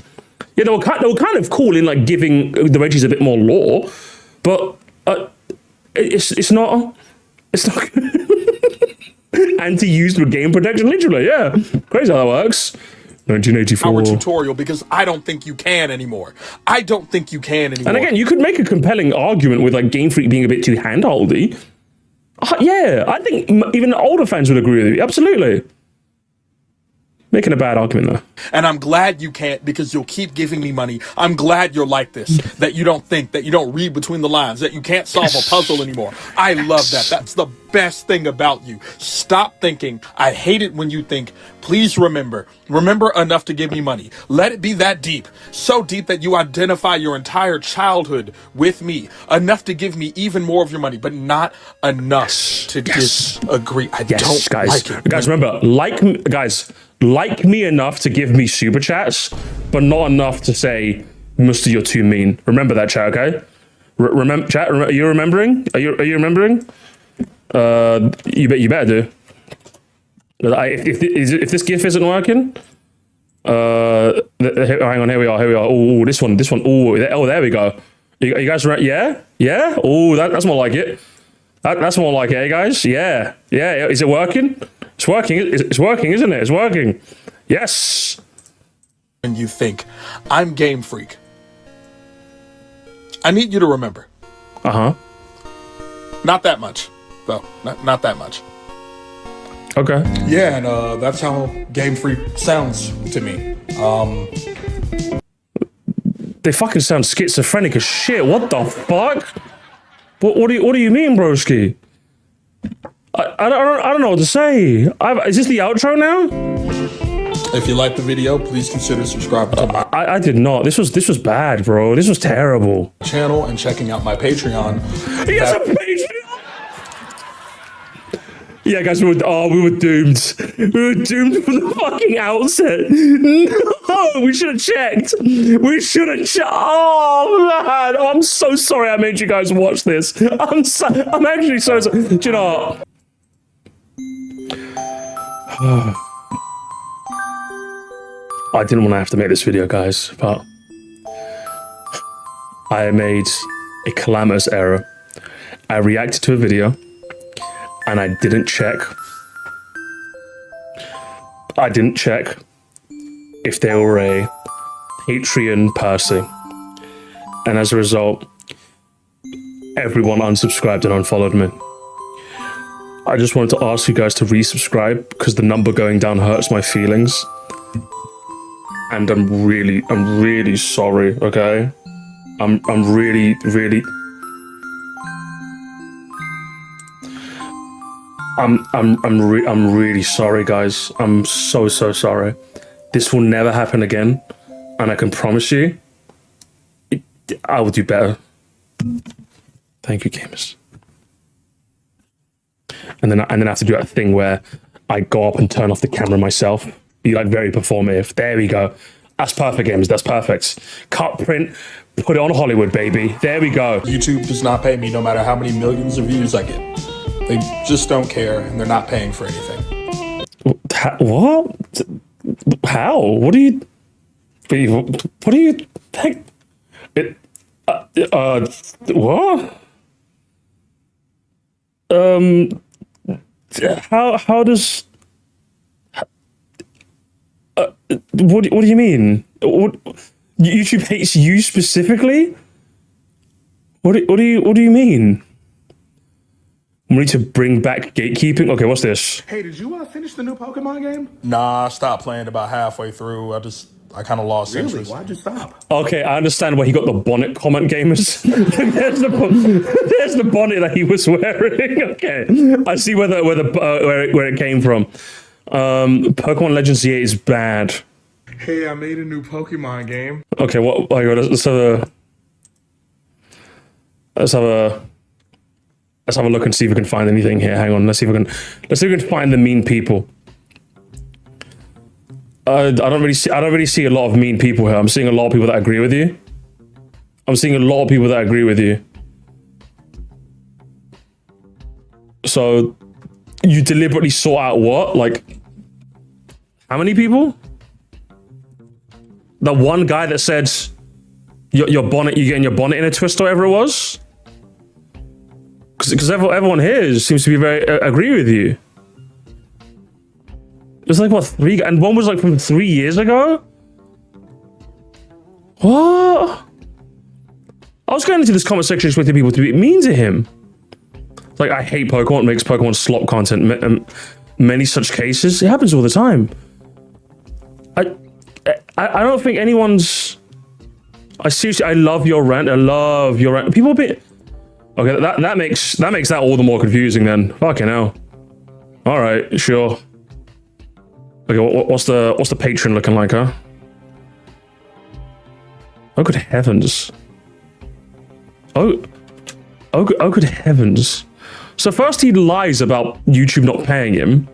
Yeah, they were kind of cool in like giving the Reggies a bit more lore, but it's not anti-used with game protection. Literally, yeah, crazy how that works. 1984. Our tutorial because I don't think you can anymore. I don't think you can anymore. And again, you could make a compelling argument with like Game Freak being a bit too handholdy. Yeah, I think even older fans would agree with you. Absolutely. Making a bad argument though. And I'm glad you can't because you'll keep giving me money. I'm glad you're like this, that you don't think, that you don't read between the lines, that you can't solve a puzzle anymore. I love that. That's the best thing about you. Stop thinking. I hate it when you think. Please remember enough to give me money. Let it be that deep. So deep that you identify your entire childhood with me. Enough to give me even more of your money, but not enough to disagree. I don't like it. Guys, remember, like me enough to give me super chats, but not enough to say, Muster, you're too mean. Remember that, chat, okay? Remember, chat, are you remembering? Are you remembering? You better do. If this GIF isn't working, hang on, here we are. Oh, this one. Oh, there we go. You guys, yeah. Oh, that's more like it. That's more like it, hey guys. Yeah. Is it working? It's working. It's working, isn't it? It's working. Yes. And you think I'm Game Freak. I need you to remember. Not that much, though. Not that much. Okay. Yeah, and that's how Game Freak sounds to me. They fucking sound schizophrenic as shit. What the fuck? What do you mean, broski? I don't know what to say. Is this the outro now? If you like the video, please consider subscribing to my I did not. This was bad, bro. This was terrible. channel and checking out my Patreon. He has a Patreon. Yeah, guys, we were doomed. We were doomed from the fucking outset. No, we should have checked. We should have checked. Oh man, I'm so sorry I made you guys watch this. I'm actually so sorry. Do you know what? I didn't want to have to make this video, guys, but I made a calamitous error. I reacted to a video and I didn't check. I didn't check if they were a Patreon person. And as a result, everyone unsubscribed and unfollowed me. I just wanted to ask you guys to resubscribe because the number going down hurts my feelings. And I'm really sorry, okay? I'm really I'm really sorry, guys. I'm so sorry. This will never happen again, and I can promise you, I will do better. Thank you, gamers. And then I have to do that thing where I go up and turn off the camera myself. Be like very performative. There we go. That's perfect, gamers. That's perfect. Cut, print, put it on Hollywood, baby. There we go. YouTube does not pay me no matter how many millions of views I get. They just don't care, and they're not paying for anything. What? How? What do you think? What? How does... what do you mean? YouTube hates you specifically? What do you mean? We need to bring back gatekeeping. Okay, what's this? Hey, did you finish the new Pokemon game? Nah, I stopped playing about halfway through. I kind of lost interest. Why'd you stop? Okay, I understand why he got the bonnet comment, gamers. there's the bonnet that he was wearing. Okay, I see where it came from. Pokemon Legends Z8 is bad. Hey, I made a new Pokemon game. Okay, what? Oh, let's have a look and see if we can find anything here. Hang on, let's see if we can find the mean people. I don't really see a lot of mean people here. I'm seeing a lot of people that agree with you. So you deliberately sought out what? Like, how many people? The one guy that said your bonnet, you're getting your bonnet in a twist or whatever it was? Because everyone here seems to be very agree with you. It's like what, 3, and one was like from 3 years ago. What? I was going into this comment section expecting people to be mean to him. It's like, I hate Pokemon. It makes Pokemon slop content. Many such cases. It happens all the time. I don't think anyone's. I love your rant. I love your rant. People be. Okay, that makes that all the more confusing then. Fucking hell. All right, sure. Okay, what's the patron looking like, huh? Oh, good heavens. Oh, good heavens. So first he lies about YouTube not paying him.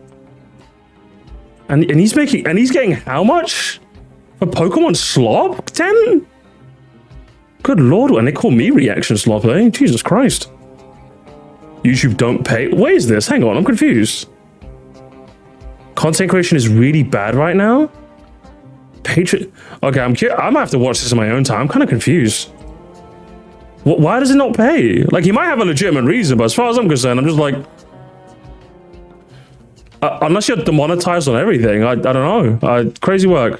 And he's getting how much? For Pokemon Slop? 10? Good lord, and they call me reaction slop, eh? Jesus Christ. YouTube don't pay. What is this? Hang on, I'm confused. Content creation is really bad right now? Patreon. Okay, I'm gonna have to watch this on my own time. I'm kind of confused. Why does it not pay? Like, he might have a legitimate reason, but as far as I'm concerned, I'm just like, unless you're demonetized on everything, I don't know. Crazy work.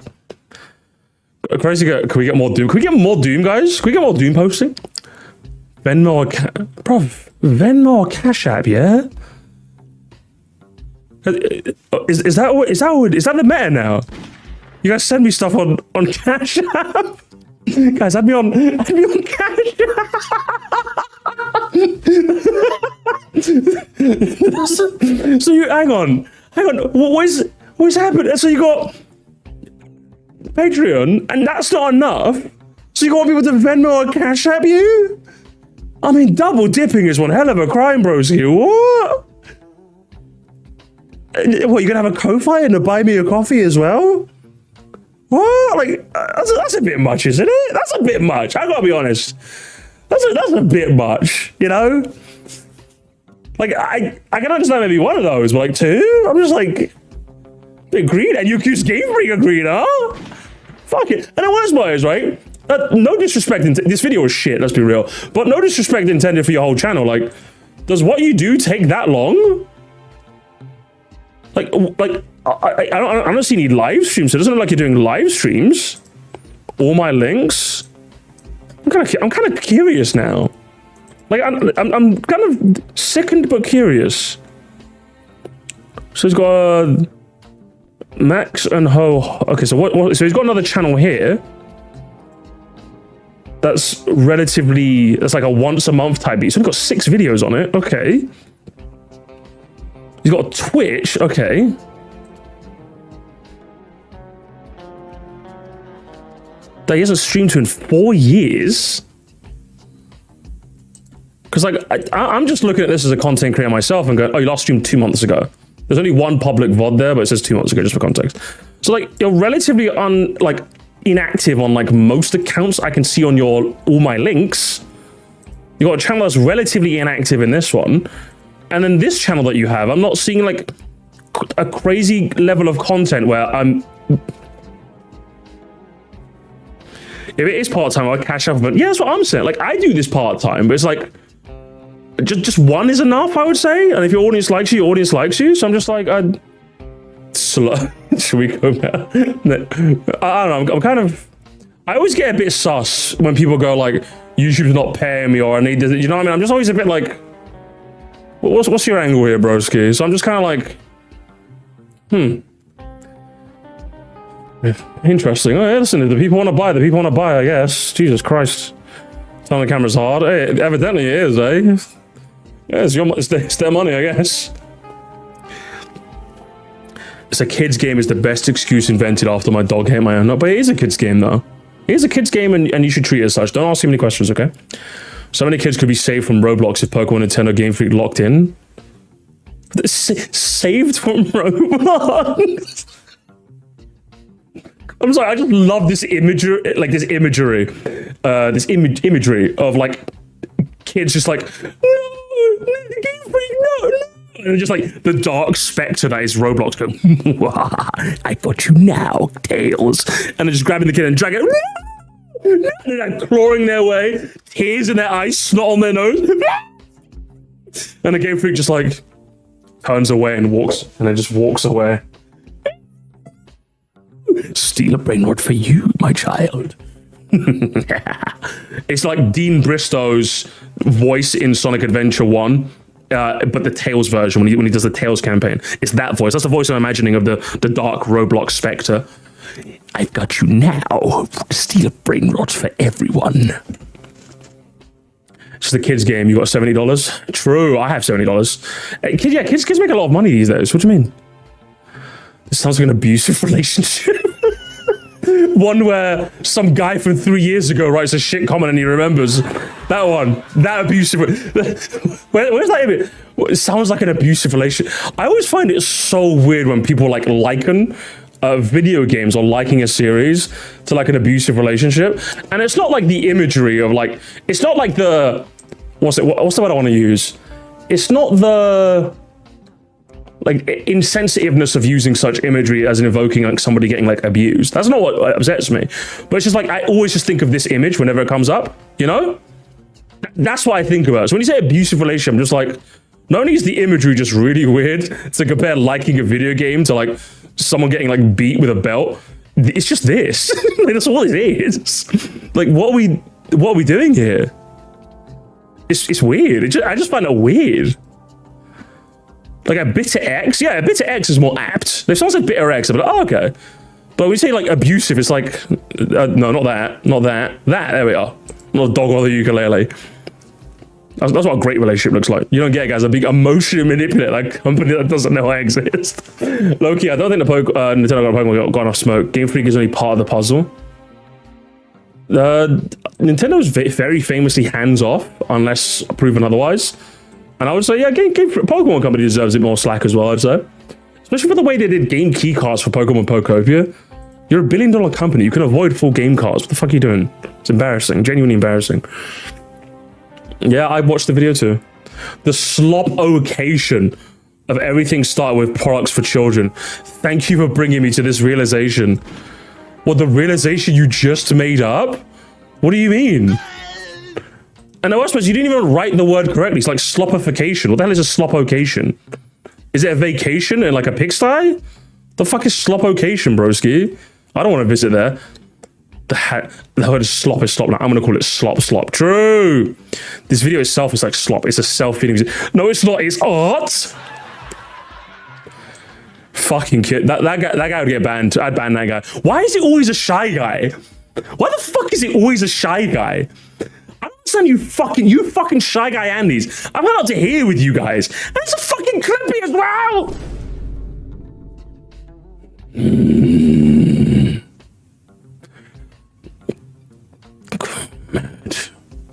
Crazy. Can we get more Doom? Can we get more Doom, guys? Can we get more Doom posting? Venmo, bro. Venmo or Cash App, yeah. Is that the meta now? You guys send me stuff on Cash App. Guys, add me on Cash App. So you hang on. What's happened? So you got Patreon, and that's not enough. So you got people to Venmo or Cash App you? I mean, double dipping is one hell of a crime, broski. What? What, you're gonna have a Ko-Fi and a Buy Me a Coffee as well? What? Like, that's a bit much, isn't it? That's a bit much. I gotta be honest. That's a bit much, you know? Like, I can understand maybe one of those, but like two? I'm just like, a bit greedy. And you accuse Game Freak of greed, huh? Fuck it. And the worst part is, right? No disrespect. This video is shit, let's be real. But no disrespect intended for your whole channel. Like, does what you do take that long? Like I don't see any live streams. So it doesn't look like you're doing live streams. All my links. I'm kind of curious now. Like I'm kind of sickened but curious. So he's got Max and Ho. Okay, so what? So he's got another channel here. That's relatively. That's like a once a month type beat. So he's got 6 videos on it. Okay. He's got a Twitch. Okay. That he hasn't streamed to in 4 years. Because like I'm just looking at this as a content creator myself and going, oh, you last streamed 2 months ago. There's only one public VOD there, but it says 2 months ago, just for context. So like you're relatively inactive on like most accounts I can see on all my links. You got a channel that's relatively inactive in this one, and then this channel that you have, I'm not seeing like a crazy level of content where I'm. If it is part-time, I'll cash up. But yeah, that's what I'm saying. Like I do this part-time, but it's like just one is enough, I would say. And if your audience likes you, your audience likes you. So I'm just like, slow. Should we go now? I don't know. I'm kind of. I always get a bit sus when people go like, YouTube's not paying me or I need this. You know what I mean? I'm just always a bit like, what's your angle here, broski? So I'm just kind of like, interesting. Oh, yeah, listen, if the people want to buy, I guess. Jesus Christ. Turn the camera's hard. Hey, evidently it is, eh? Yeah, it's their money, I guess. It's a kid's game is the best excuse invented after my dog hit my own. No, but it is a kid's game, though. It is a kid's game, and you should treat it as such. Don't ask too many questions, okay? So many kids could be saved from Roblox if Pokemon Nintendo Game Freak locked in. Saved from Roblox? I'm sorry, I just love this imagery, imagery of like kids just like, no, Game Freak, no. And just like the dark specter that is Roblox going, I got you now, Tails. And they're just grabbing the kid and dragging it. And they're like clawing their way, tears in their eyes, snot on their nose. And the Game Freak just like turns away and then just walks away. Steal a brain rot for you, my child. It's like Dean Bristow's voice in Sonic Adventure 1. But the Tails version, when he does the Tails campaign, it's that voice. That's the voice I'm imagining of the dark Roblox specter. I've got you now. Steal a brain rot for everyone. It's the kids' game. You got $70. True, I have $70. Kids make a lot of money these days. What do you mean? This sounds like an abusive relationship. One where some guy from 3 years ago writes a shit comment and he remembers. That one. That abusive. Where's that image? It sounds like an abusive relationship. I always find it so weird when people like liken video games or liking a series to like an abusive relationship. And it's not like the imagery of like, it's not like the, what's the word I want to use? It's not the like insensitiveness of using such imagery as in evoking like somebody getting like abused. That's not what upsets me. But it's just like, I always just think of this image whenever it comes up, you know? That's what I think about. So when you say abusive relationship, I'm just like, not only is the imagery just really weird to compare liking a video game to like someone getting like beat with a belt, it's just this. Like, that's all it is. Like, what are we doing here? It's weird. I just find it weird. Like a bitter X? Yeah, a bitter X is more apt. If someone said bitter X, I'd be like, oh, okay. But when you say like abusive, it's like, no, not that. Not that. There we are. Not a dog or the ukulele. That's what a great relationship looks like. You don't get it, guys. A big emotionally manipulate like company that doesn't know I exist. Loki, I don't think Nintendo got Pokemon got enough smoke. Game Freak is only part of the puzzle. Nintendo's very famously hands off unless proven otherwise. And I would say, yeah, Pokemon Company deserves it more slack as well, I'd say. Especially for the way they did game key cards for Pokemon Pokopia. You're a $1 billion company. You can avoid full game cards. What the fuck are you doing? It's embarrassing. Genuinely embarrassing. Yeah, I watched the video too. The slop-ocation of everything started with products for children. Thank you for bringing me to this realization. What, the realization you just made up? What do you mean? And the worst part is you didn't even write the word correctly. It's like slopification. What the hell is a slopocation? Is it a vacation in like a pigsty? The fuck is slopocation, broski? I don't want to visit there. The word slop is slop now. I'm going to call it slop. True. This video itself is like slop. It's a self-feeding video. No, it's not. It's art. Fucking kid. That guy would get banned. I'd ban that guy. Why is it always a shy guy? Why the fuck is it always a shy guy? I don't understand you fucking shy guy Andes. I'm not out to here with you guys. And it's a fucking clippy as well.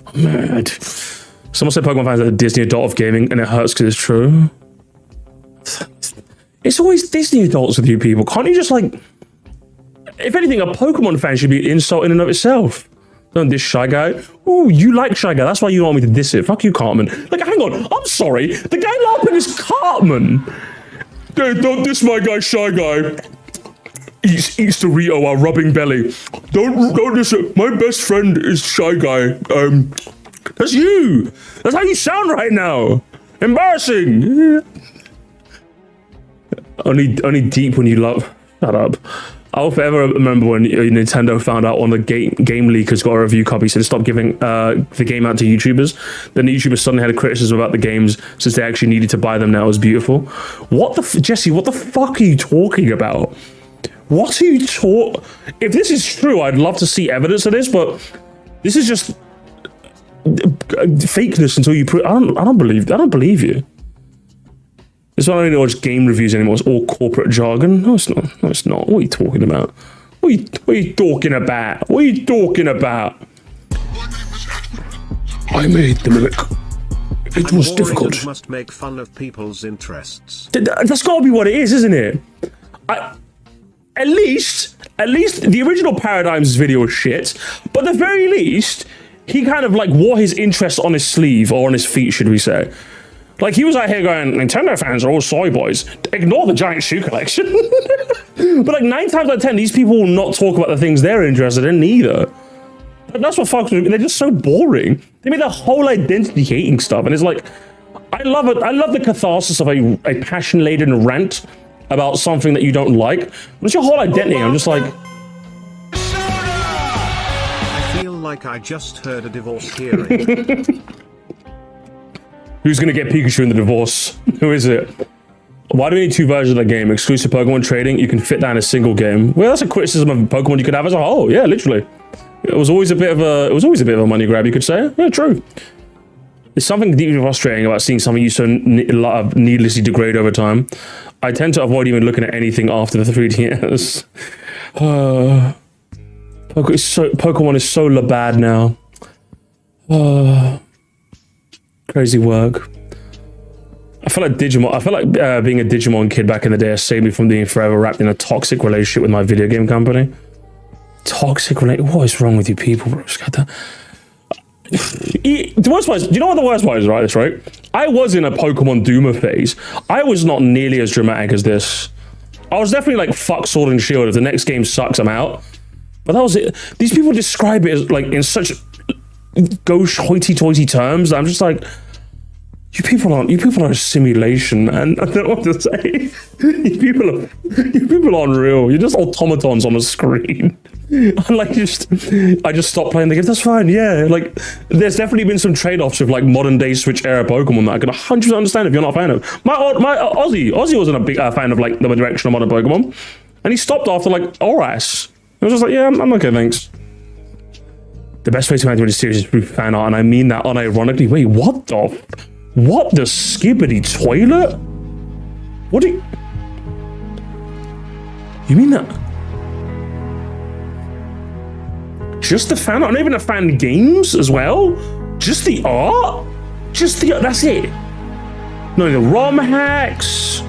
I'm mad. Someone said Pokemon fans are the Disney adult of gaming, and it hurts because it's true. It's always Disney adults with you people. Can't you just like... If anything, a Pokemon fan should be an insult in and of itself. Don't diss Shy Guy. Oh, you like Shy Guy. That's why you want me to diss it. Fuck you, Cartman. Like, hang on. I'm sorry. The guy laughing is Cartman. Hey, don't diss my guy, Shy Guy. Eats Dorito while rubbing belly. Don't diss it. My best friend is Shy Guy. That's you. That's how you sound right now. Embarrassing. Only deep when you love. Shut up. I'll forever remember when Nintendo found out on the game leakers got a review copy, so they stopped giving the game out to YouTubers. Then the YouTubers suddenly had a criticism about the games since they actually needed to buy them now. It was beautiful. What the Jesse? What the fuck are you talking about? What are you If this is true, I'd love to see evidence of this, but this is just fakeness until you prove. I don't believe you. It's not only watch game reviews anymore, it's all corporate jargon. No, it's not. No, it's not. What are you talking about? What are you talking about? What are you talking about? I made the mimic. It was difficult. Must make fun of people's interests. That's got to be what it is, isn't it? At least the original Paradigms video was shit, but at the very least, he kind of like wore his interest on his sleeve, or on his feet, should we say. Like, he was out here going, Nintendo fans are all soy boys. Ignore the giant shoe collection. But like 9 times out of 10, these people will not talk about the things they're interested in either. But that's what fucks with me. They're just so boring. They made their whole identity hating stuff. And it's like, I love it. I love the catharsis of a passion-laden rant about something that you don't like. What's your whole identity? I'm just like... I feel like I just heard a divorce hearing. Who's gonna get Pikachu in the divorce? Who is it? Why do we need 2 versions of the game? Exclusive Pokemon trading, you can fit that in a single game. Well, that's a criticism of Pokemon you could have as a whole. Yeah, literally. It was always a bit of a money grab, you could say. Yeah, true. There's something deeply frustrating about seeing something you so needlessly degrade over time. I tend to avoid even looking at anything after the 3DS. Pokemon is so bad now. Crazy work. I feel like being a Digimon kid back in the day has saved me from being forever wrapped in a toxic relationship with my video game company. Toxic relationship? What is wrong with you people, bro? The worst part is, do you know what the worst part is, right? This, right? I was in a Pokemon Doomer phase. I was not nearly as dramatic as this. I was definitely like, fuck Sword and Shield. If the next game sucks, I'm out. But that was it. These people describe it as like in such gauche hoity-toity terms. I'm just like, you people are a simulation, man. I don't know what to say. you people aren't real. You're just automatons on a screen. I just stopped playing the game. That's fine. Yeah, like there's definitely been some trade-offs with like modern day Switch era Pokemon that I can 100% understand if you're not a fan of. My Ozzy wasn't a big fan of like the direction of modern Pokemon, and he stopped after like Oras. I was just like, yeah, I'm okay, thanks. The best way to enter this series is through fan art, and I mean that unironically. Wait, what the skibbity toilet? What do you mean that? Just the fan art, not even the fan games as well? Just the art? That's it? Not any of the ROM hacks?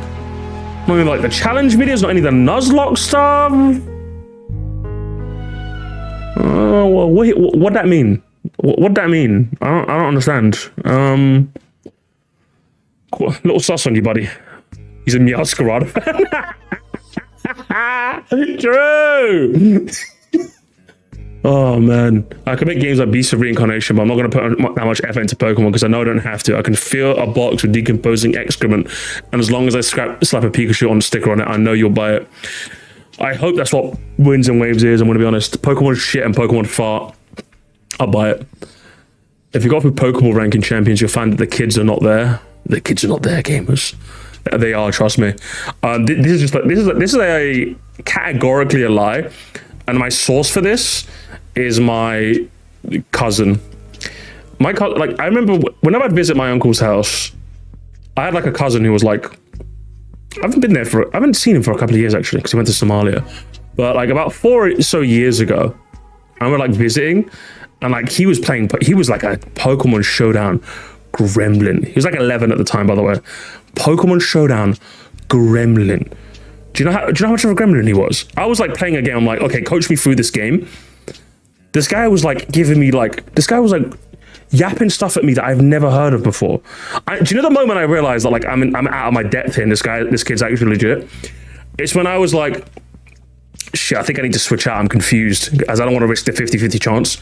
Not even like the challenge videos, not any of the Nuzlocke stuff? Well, what'd that mean? What'd that mean? I don't understand. Little sus on you, buddy. He's a Meowscarada fan. True! Oh man, I could make games like Beast of Reincarnation, but I'm not going to put that much effort into Pokemon because I know I don't have to. I can fill a box with decomposing excrement, and as long as I slap a Pikachu on a sticker on it, I know you'll buy it. I hope that's what Winds and Waves is. I'm going to be honest. Pokemon shit and Pokemon fart. I'll buy it. If you go through Pokemon ranking champions, you'll find that the kids are not there. The kids are not there, gamers. They are, trust me. This is a categorically a lie, and my source for this is my cousin. Like, I remember whenever I'd visit my uncle's house, I had like a cousin who was like, I haven't seen him for a couple of years actually, because he went to Somalia. But like about 4 or so years ago, I remember like visiting, and like he was like a Pokemon Showdown gremlin. He was like 11 at the time, by the way. Pokemon Showdown gremlin. Do you know how much of a gremlin he was? I was like playing a game. I'm like, okay, coach me through this game. This guy was like yapping stuff at me that I've never heard of before. Do you know the moment I realized that like I'm out of my depth here and this kid's actually legit? It's when I was like, shit, I think I need to switch out. I'm confused as I don't want to risk the 50-50 chance.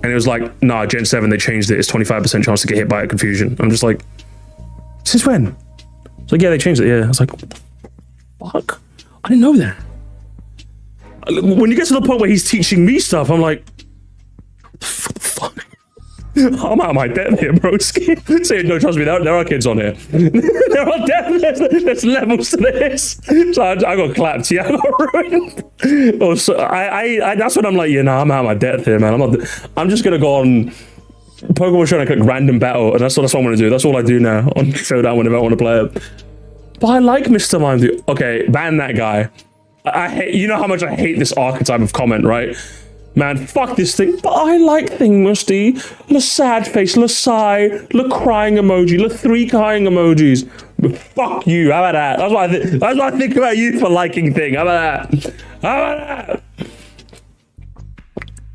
And it was like, nah, Gen 7, they changed it. It's 25% chance to get hit by a confusion. I'm just like, since when? It's like, yeah, they changed it. Yeah. I was like, fuck, I didn't know that. When you get to the point where he's teaching me stuff, I'm like, fuck. I'm out of my depth here, broski. Saying, no, trust me, there are kids on here. There are definitely, there's levels to this. So I got clapped, yeah, I got ruined. Also, I that's when I'm like, yeah, nah, I'm out of my depth here, man. I'm just gonna go on Pokemon Showdown and click random battle, and that's what I'm gonna do. That's all I do now on Showdown whenever I want to play it. But I like Mr. Mime, dude. Okay, ban that guy. I hate, you know how much I hate this archetype of comment, right? Man, fuck this thing. But I like thing, Musty. The sad face, the sigh, the crying emoji, the 3 crying emojis. But fuck you. How about that? That's what I think about you for liking thing. How about that? How about that?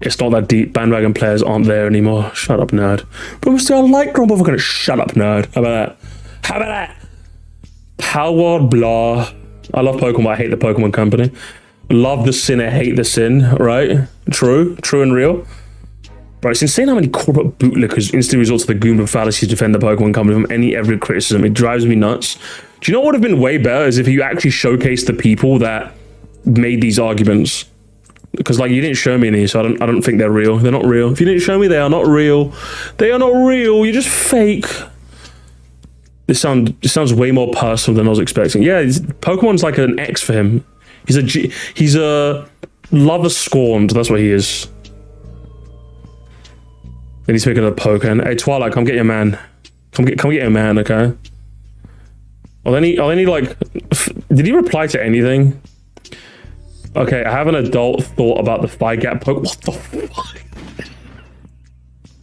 It's not that deep. Bandwagon players aren't there anymore. Shut up, nerd. But Musty, I like Grumble. We're gonna shut up, nerd. How about that? How about that? Power blah. I love Pokemon, but I hate the Pokemon company. Love the sin, I hate the sin, right? True and real. Bro, it's insane how many corporate bootlickers instantly resort to the Goomba fallacy to defend the Pokemon company from every criticism. It drives me nuts. Do you know what would have been way better is if you actually showcased the people that made these arguments? Because like you didn't show me any, so I don't think they're real. They're not real. If you didn't show me, they are not real. They are not real. You're just fake. This sounds way more personal than I was expecting. Yeah, Pokemon's like an X for him. He's a lover scorned. That's what he is. Then he's picking a Pokemon. Hey Twilight, come get your man. Come get your man, okay? Oh, then he like, did he reply to anything? Okay, I have an adult thought about the thigh gap poke. What the fuck?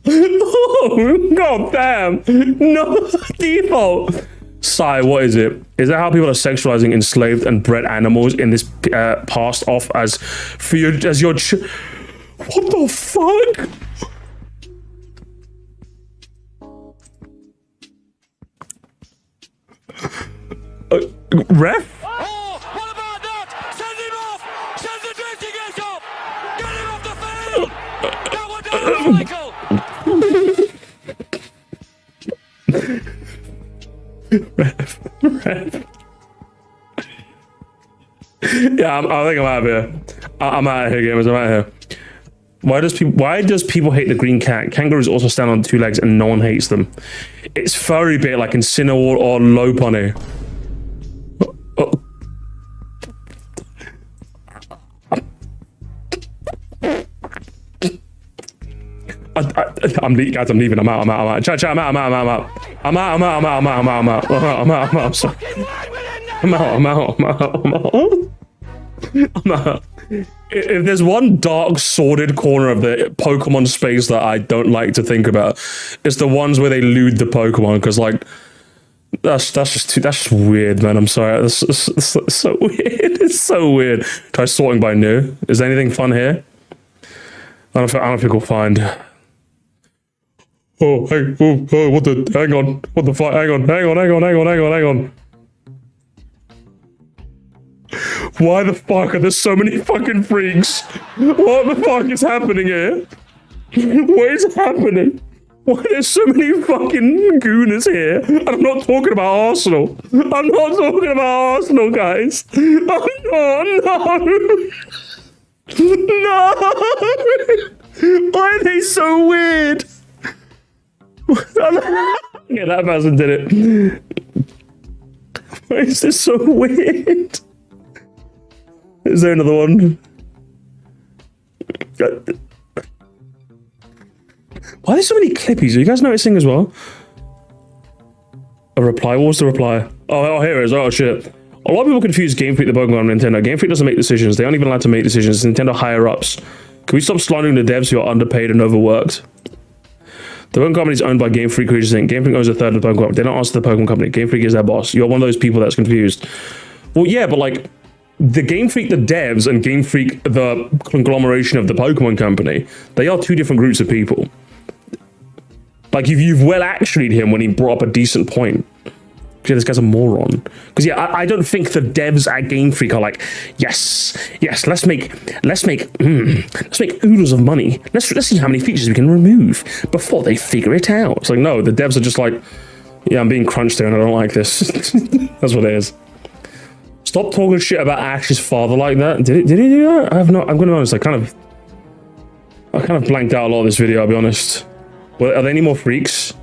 Oh, god damn. No, default. Sigh, what is it? Is that how people are sexualizing enslaved and bred animals in this passed off as for your what the fuck? Ref? Oh, what about that? Send him off! Send the drifting edge off! Get him off the field! That one down, Michael! Ref. Yeah, I think I'm out of here. I'm out of here, gamers. I'm out of here. Why does people hate the green cat? Kangaroos also stand on 2 legs and no one hates them. It's furry bit like Incineroar or Lopunny. I'm leaving. I'm out. Chat, I'm out. I'm sorry. I'm out. If there's one dark, sordid corner of the Pokemon space that I don't like to think about, it's the ones where they lewd the Pokemon, because like that's just weird, man. I'm sorry. That's so weird. It's so weird. Try sorting by new. Is there anything fun here? I don't think we'll find. Oh, hey, oh, what the? Hang on. What the fuck? Hang on. Why the fuck are there so many fucking freaks? What the fuck is happening here? What is happening? Why are there so many fucking gooners here? And I'm not talking about Arsenal. I'm not talking about Arsenal, guys. I'm not, no. No! Why are they so weird? Yeah, that person did it. Why is this so weird? Is there another one? Why are there so many clippies? Are you guys noticing as well? A reply? What was the reply? Oh, here it is. Oh, shit. A lot of people confuse Game Freak, the Pokemon, and Nintendo. Game Freak doesn't make decisions. They aren't even allowed to make decisions. It's Nintendo higher-ups. Can we stop slandering the devs who are underpaid and overworked? The Pokemon Company is owned by Game Freak Creatures Inc. Game Freak owns a third of the Pokemon Company. They don't answer the Pokemon Company. Game Freak is their boss. You're one of those people that's confused. Well, yeah, but like, the Game Freak, the devs, and Game Freak, the conglomeration of the Pokemon Company, they are two different groups of people. Like, you've well actually'd him when he brought up a decent point. Yeah, this guy's a moron. Because yeah, I don't think the devs at Game Freak are like, yes, let's make oodles of money. Let's see how many features we can remove before they figure it out. It's like, no, the devs are just like, yeah, I'm being crunched here and I don't like this. That's what it is. Stop talking shit about Ash's father like that. Did he do that? I'm gonna be honest, I kind of blanked out a lot of this video, I'll be honest. Well, are there any more freaks?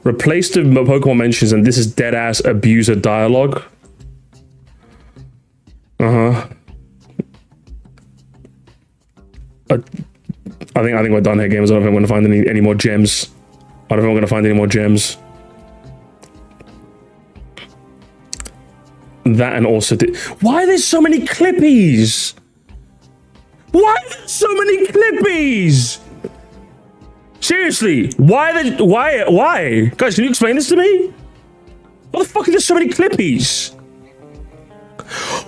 Replace the Pokemon mentions and this is dead ass abuser dialogue. I think we're done here, gamers. I don't think I'm gonna find any more gems. I don't think I'm gonna find any more gems. That and also why are there so many clippies? Why are there so many clippies? Seriously, why? Guys, can you explain this to me? What the fuck are there so many clippies?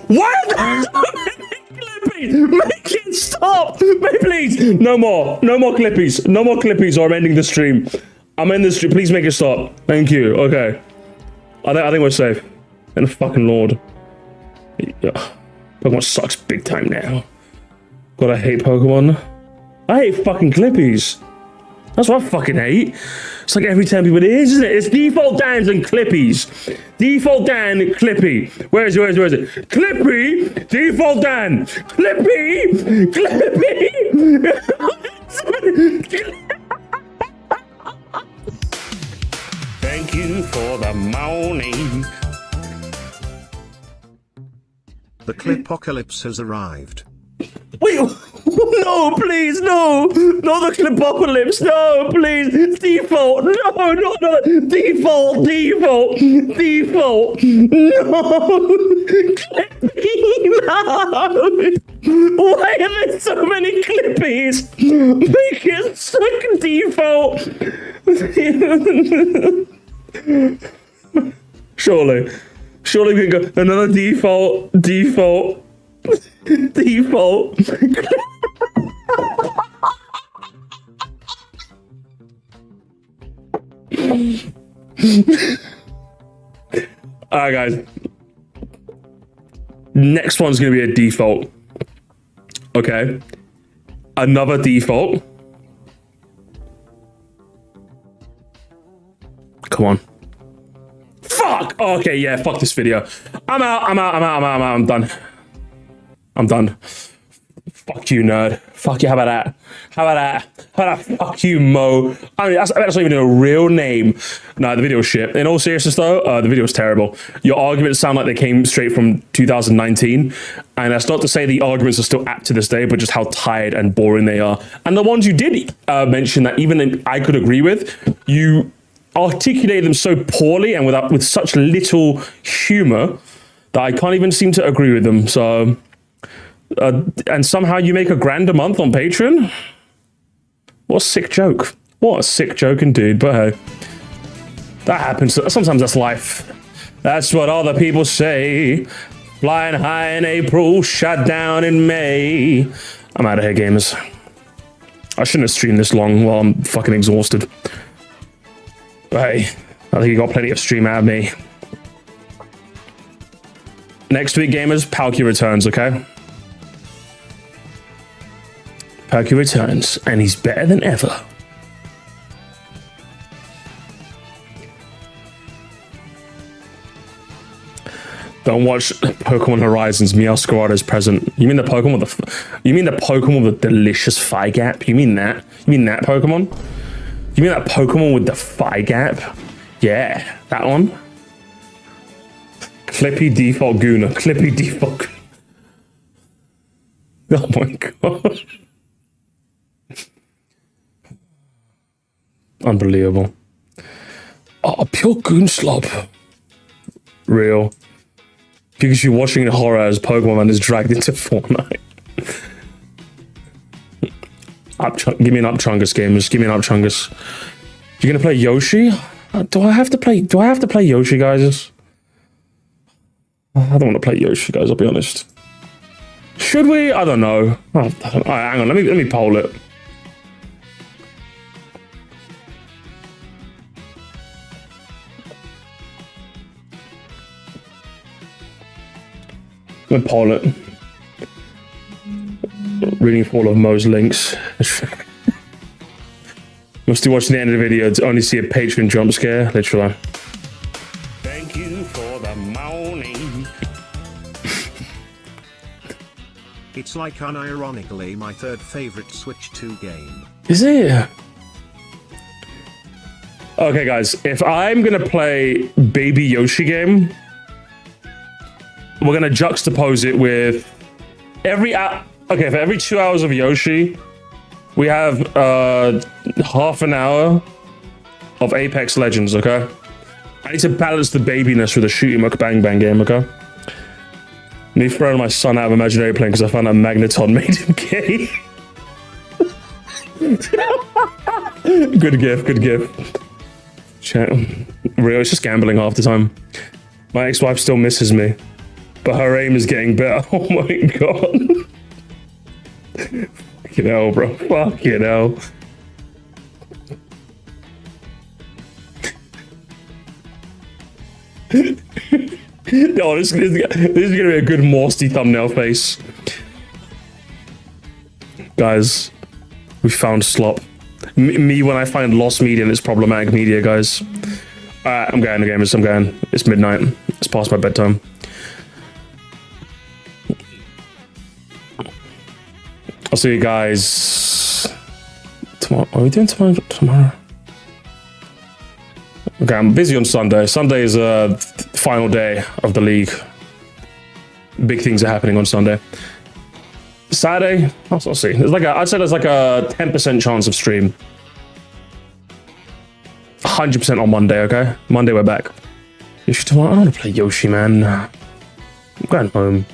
Why are there so many clippies? Make it stop! Please, no more clippies. No more clippies or I'm ending the stream. I'm ending the stream, please make it stop. Thank you, okay. I think we're safe. And the fucking lord. Pokemon sucks big time now. God, I hate Pokemon. I hate fucking clippies. That's what I fucking hate. It's like every time people, isn't it? It's default Dans and Clippies. Default Dan, Clippy. Where is it? Clippy, default Dan. Clippy. Thank you for the morning. The Clipocalypse has arrived. Wait, no, please, no, the Clipocalypse, no, please, default, no, default, no, Clippy, no, why are there so many Clippies? Make it suck default. Surely we can go another default. Alright guys, next one's gonna be a default. Okay, another default. Come on. Fuck! Oh, okay, yeah, fuck this video. I'm out. I'm done. Fuck you, nerd. Fuck you. How about that? How about that? How about that? Fuck you, Mo. I mean, that's not even a real name. No, the video was shit. In all seriousness, though, the video was terrible. Your arguments sound like they came straight from 2019. And that's not to say the arguments are still apt to this day, but just how tired and boring they are. And the ones you did mention that even I could agree with, you articulated them so poorly and with such little humor that I can't even seem to agree with them. So... and somehow you make $1,000 a month on Patreon? What a sick joke. What a sick joke indeed. But hey, that happens. Sometimes that's life. That's what all the people say. Flying high in April, shut down in May. I'm out of here, gamers. I shouldn't have streamed this long while I'm fucking exhausted. But hey, I think you got plenty of stream out of me. Next week, gamers, Palkia returns, okay? Palkia returns, and he's better than ever. Don't watch Pokemon Horizons. Meowscarada is present. You mean the Pokemon with the? You mean the Pokemon with the delicious Phi Gap? You mean that? You mean that Pokemon? You mean that Pokemon with the Phi Gap? Yeah, that one. Clippy default Guna. Clippy default. Oh my god. Unbelievable. Oh, pure goon slob. Real. Because you're watching horror as Pokemon Man is dragged into Fortnite. Give me an Upchungus, gamers. Give me an Upchungus. You're gonna play Yoshi? Do I have to play Yoshi, guys? I don't want to play Yoshi, guys, I'll be honest. Should we? I don't know. Alright, hang on, let me poll it. Let me poll it. Reading for all of Mo's links. We're still watching the end of the video to only see a Patreon jump scare, literally. Thank you for the morning. It's like unironically my third favorite Switch 2 game. Is it? Okay, guys, if I'm gonna play Baby Yoshi game, we're gonna juxtapose it with for every 2 hours of Yoshi, we have half an hour of Apex Legends, okay? I need to balance the babiness with a shoot 'em up bang bang game, okay? Me throwing my son out of imaginary plane because I found out Magneton made him gay. Good gift. Chat. Real, it's just gambling half the time. My ex-wife still misses me, but her aim is getting better. Oh my god. Fucking hell, bro. Fucking hell. No, this is gonna be a good Moresty thumbnail face. Guys, we found slop. Me when I find lost media and it's problematic media, guys. I'm going, gamers. I'm going. It's midnight. It's past my bedtime. I'll see you guys tomorrow. Are we doing tomorrow? Okay, I'm busy on Sunday. Sunday is the final day of the league. Big things are happening on Sunday. Saturday, I'll see. I'd say there's like a 10% chance of stream. 100% on Monday, okay? Monday we're back. Yoshi tomorrow? I don't want to play Yoshi, man. I'm going home.